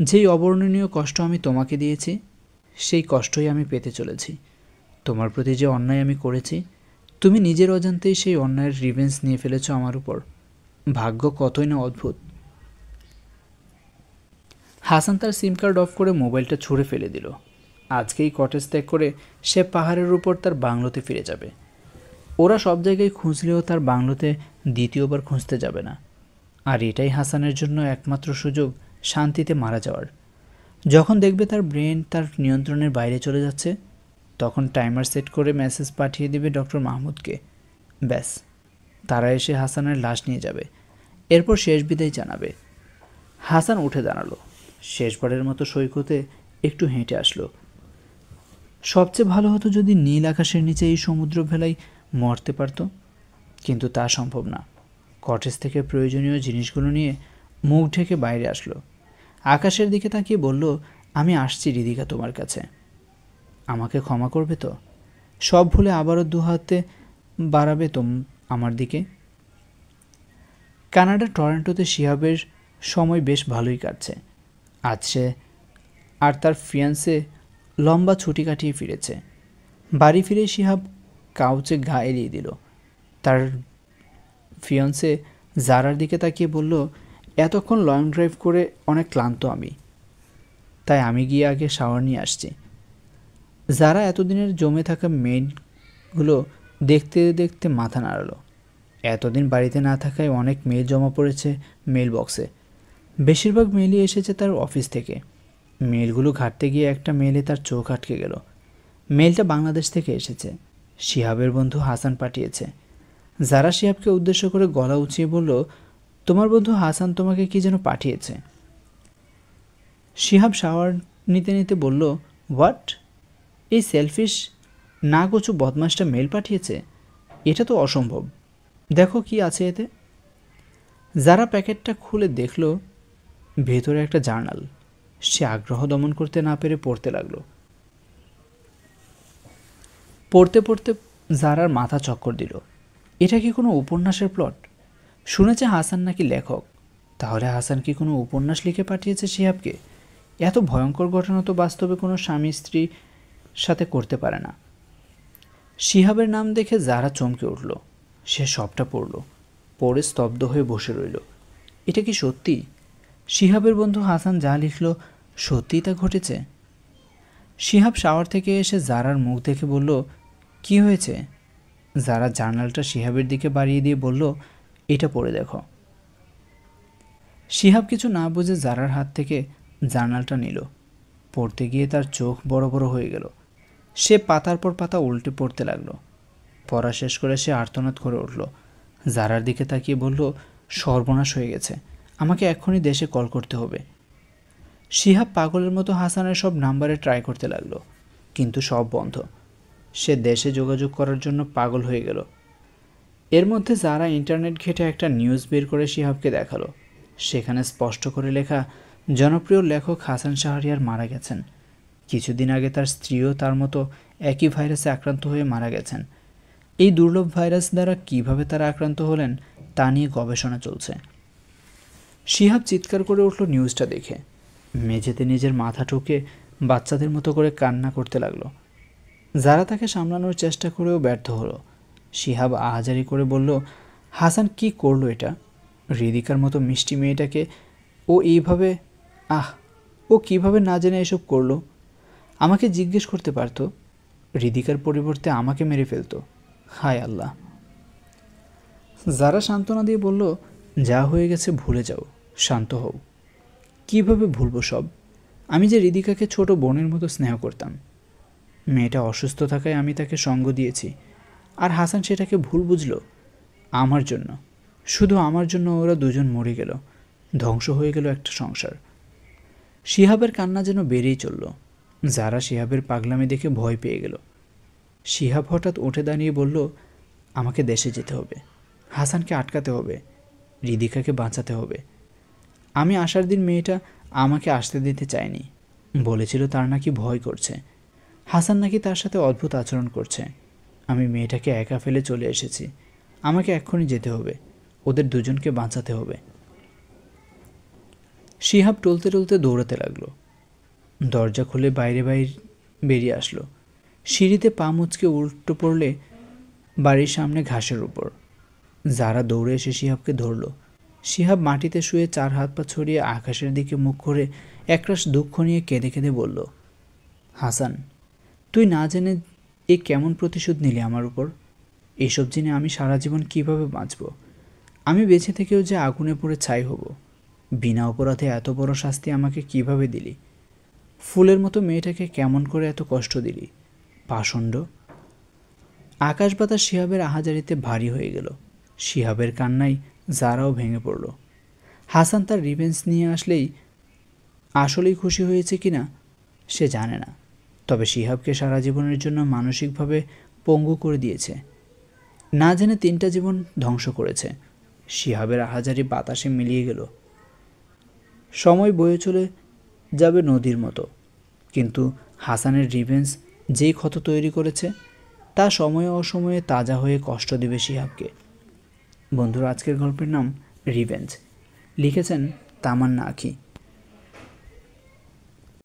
যেই অবর্ণনীয় কষ্ট আমি তোমাকে দিয়েছি, সেই কষ্টই আমি পেতে চলেছি। তোমার প্রতি যে অন্যায় আমি করেছি, তুমি নিজের অজান্তেই সেই অন্যায়ের রিভেঞ্জ নিয়ে ফেলেছ আমার উপর। ভাগ্য কতই না অদ্ভুত। হাসান তার সিম কার্ড অফ করে মোবাইলটা ছুঁড়ে ফেলে দিল। আজকেই কটেজ ত্যাগ করে সে পাহাড়ের উপর তার বাংলোতে ফিরে যাবে। ওরা সব জায়গায় খুঁজলেও তার বাংলোতে দ্বিতীয়বার খুঁজতে যাবে না। আর এটাই হাসানের জন্য একমাত্র সুযোগ শান্তিতে মারা যাওয়ার। যখন দেখবে তার ব্রেন তার নিয়ন্ত্রণের বাইরে চলে যাচ্ছে, তখন টাইমার সেট করে মেসেজ পাঠিয়ে দেবে ডক্টর মাহমুদকে। ব্যাস, তারা এসে হাসানের লাশ নিয়ে যাবে। এরপর শেষ বিদায় জানাবে। হাসান উঠে দাঁড়ালো। শেষবারের মতো সৈকতে একটু হেঁটে আসলো। সবচেয়ে ভালো হতো যদি নীল আকাশের নিচে এই সমুদ্র ভেলায় মরতে পারত, কিন্তু তা সম্ভব না। কটেজ থেকে প্রয়োজনীয় জিনিসগুলো নিয়ে মুখ ঢেকে বাইরে আসলো। আকাশের দিকে তাকিয়ে বলল, আমি আসছি হৃদিকা তোমার কাছে। আমাকে ক্ষমা করবে তো? সব ভুলে আবারও দুহাতে বাড়াবে আমার দিকে? কানাডার টরন্টোতে শিহাবের সময় বেশ ভালোই কাটছে। আজ সে আর তার ফিয়ান্সে লম্বা ছুটি কাটিয়ে ফিরেছে। বাড়ি ফিরে শিহাব কাউচে গা এলিয়ে দিল। তার ফিয়ান্সে জারার দিকে তাকিয়ে বলল, এতক্ষণ লং ড্রাইভ করে অনেক ক্লান্ত আমি, তাই আমি গিয়ে আগে শাওয়ার নিয়ে আসছি। যারা এতদিনের জমে থাকা মেইলগুলো দেখতে দেখতে মাথা নাড়ালো। এতদিন বাড়িতে না থাকায় অনেক মেইল জমা পড়েছে মেইল বক্সে। বেশিরভাগ মেইলই এসেছে তার অফিস থেকে। মেইলগুলো ঘাঁটতে গিয়ে একটা মেইলে তার চোখ আটকে গেল। মেইলটা বাংলাদেশ থেকে এসেছে। শিহাবের বন্ধু হাসান পাঠিয়েছে। যারা শিহাবকে উদ্দেশ্য করে গলা উঁচিয়ে বলল, তোমার বন্ধু হাসান তোমাকে কি যেন পাঠিয়েছে। শিহাব শাওয়ার নিতে নিতে বলল, হোয়াট? এই সেলফিশ না গোছু বদমাসটা মেল পাঠিয়েছে? এটা তো অসম্ভব। দেখো কি আছে এতে। যারা প্যাকেটটা খুলে দেখল ভেতরে একটা জার্নাল। সে আগ্রহ দমন করতে না পেরে পড়তে লাগলো। পড়তে পড়তে জারার মাথা চক্কর দিল। এটা কি কোনো উপন্যাসের প্লট? শুনেছে হাসান নাকি লেখক। তাহলে হাসান কি কোনো উপন্যাস লিখে পাঠিয়েছে শিহাবকে? এত ভয়ঙ্কর ঘটনা তো বাস্তবে কোনো স্বামী স্ত্রী সাথে করতে পারে না। শিহাবের নাম দেখে জারা চমকে উঠল। সে সবটা পড়ল, পড়ে স্তব্ধ হয়ে বসে রইল। এটা কি সত্যি? শিহাবের বন্ধু হাসান যা লিখল সত্যিই তা ঘটেছে? শিহাব শাওয়ার থেকে এসে জারার মুখ দেখে বলল, কি হয়েছে? জারা জার্নালটা শিহাবের দিকে বাড়িয়ে দিয়ে বলল, এটা পড়ে দেখো। শিহাব কিছু না বুঝে জারার হাত থেকে জার্নালটা নিল। পড়তে গিয়ে তার চোখ বড় বড় হয়ে গেল। সে পাতার পর পাতা উল্টে পড়তে লাগলো। পড়া শেষ করে সে আর্তনাদ করে উঠল। জারার দিকে তাকিয়ে বলল, সর্বনাশ হয়ে গেছে, আমাকে এক্ষুনি দেশে কল করতে হবে। শিহাব পাগলের মতো হাসানের সব নাম্বারে ট্রাই করতে লাগলো, কিন্তু সব বন্ধ। সে দেশে যোগাযোগ করার জন্য পাগল হয়ে গেল। এর মধ্যে যারা ইন্টারনেট ঘেঁটে একটা নিউজ বের করে শিহাবকে দেখালো। সেখানে স্পষ্ট করে লেখা, জনপ্রিয় লেখক হাসান শাহরিয়ার মারা গেছেন। কিছুদিন আগে তার স্ত্রীও তার মতো একই ভাইরাসে আক্রান্ত হয়ে মারা গেছেন। এই দুর্লভ ভাইরাস দ্বারা কিভাবে তারা আক্রান্ত হলেন তা নিয়ে গবেষণা চলছে। শিহাব চিৎকার করে উঠল নিউজটা দেখে। মেঝেতে নিজের মাথা ঠুকে বাচ্চাদের মতো করে কান্না করতে লাগলো। যারা তাকে সামলানোর চেষ্টা করেও ব্যর্থ হলো। শিহাব আহাজারি করে বলল, হাসান কি করলো এটা? হৃদিকার মতো মিষ্টি মেয়েটাকে ও এইভাবে, ও কিভাবে না জেনে এসব করলো? আমাকে জিজ্ঞেস করতে পারতো। হৃদিকার পরিবর্তে আমাকে মেরে ফেলতো। হায় আল্লাহ। যারা সান্ত্বনা দিয়ে বলল, যা হয়ে গেছে ভুলে যাও, শান্ত হও। কিভাবে ভুলবো সব? আমি যে হৃদিকাকে ছোট বোনের মতো স্নেহ করতাম। মেয়েটা অসুস্থ থাকায় আমি তাকে সঙ্গ দিয়েছি, আর হাসান সেটাকে ভুল বুঝলো। আমার জন্য, শুধু আমার জন্য ওরা দুজন মরে গেল, ধ্বংস হয়ে গেল একটা সংসার। শিহাবের কান্না যেন বেড়েই চলল। যারা শিহাবের পাগলামি দেখে ভয় পেয়ে গেল। শিহাব হঠাৎ উঠে দাঁড়িয়ে বলল, আমাকে দেশে যেতে হবে, হাসানকে আটকাতে হবে, হৃদিকাকে বাঁচাতে হবে। আমি আসার দিন মেয়েটা আমাকে আসতে দিতে চায়নি, বলেছিল তার নাকি ভয় করছে। হাসান নাকি তার সাথে অদ্ভুত আচরণ করছে। আমি মেয়েটাকে একা ফেলে চলে এসেছি। আমাকে এক্ষুনি যেতে হবে, ওদের দুজনকে বাঁচাতে হবে। শিহাব টলতে টলতে দৌড়াতে লাগলো। দরজা খুলে বাইরে বেরিয়ে আসলো। সিঁড়িতে পা মুচকে উল্টো পড়লে বাড়ির সামনে ঘাসের উপর। যারা দৌড়ে এসে শিহাবকে ধরল। শিহাব মাটিতে শুয়ে চার হাত পা ছড়িয়ে আকাশের দিকে মুখ করে একরাশ দুঃখ নিয়ে কেঁদে কেঁদে বলল, হাসান, তুই না জেনে এ কেমন প্রতিশোধ নিলি আমার উপর? এইসব জেনে আমি সারা জীবন কিভাবে বাঁচব? আমি বেঁচে থেকেও যে আগুনে পুড়ে ছাই হব। বিনা অপরাধে এত বড় শাস্তি আমাকে কিভাবে দিলি? ফুলের মতো মেয়েটাকে কেমন করে এত কষ্ট দিলি? পাষণ্ড। আকাশ বাতাস শিহাবের আহাজারিতে ভারী হয়ে গেল। শিহাবের কান্নায় জারাও ভেঙে পড়ল। হাসান তার রিভেঞ্জ নিয়ে আসলেই আসলেই খুশি হয়েছে কিনা সে জানে না, তবে শিহাবকে সারা জীবনের জন্য মানসিকভাবে পঙ্গু করে দিয়েছে। না জেনে 3টা জীবন ধ্বংস করেছে। শিহাবের আহাজারি বাতাসে মিলিয়ে গেল। সময় বয়ে চলে যাবে নদীর মতো, কিন্তু হাসানের রিভেঞ্জ যেই ক্ষত তৈরি করেছে তা সময়ে অসময়ে তাজা হয়ে কষ্ট দেবে শিহাবকে। বন্ধুরা, আজকের গল্পের নাম রিভেঞ্জ। লিখেছেন তামান্না আখি।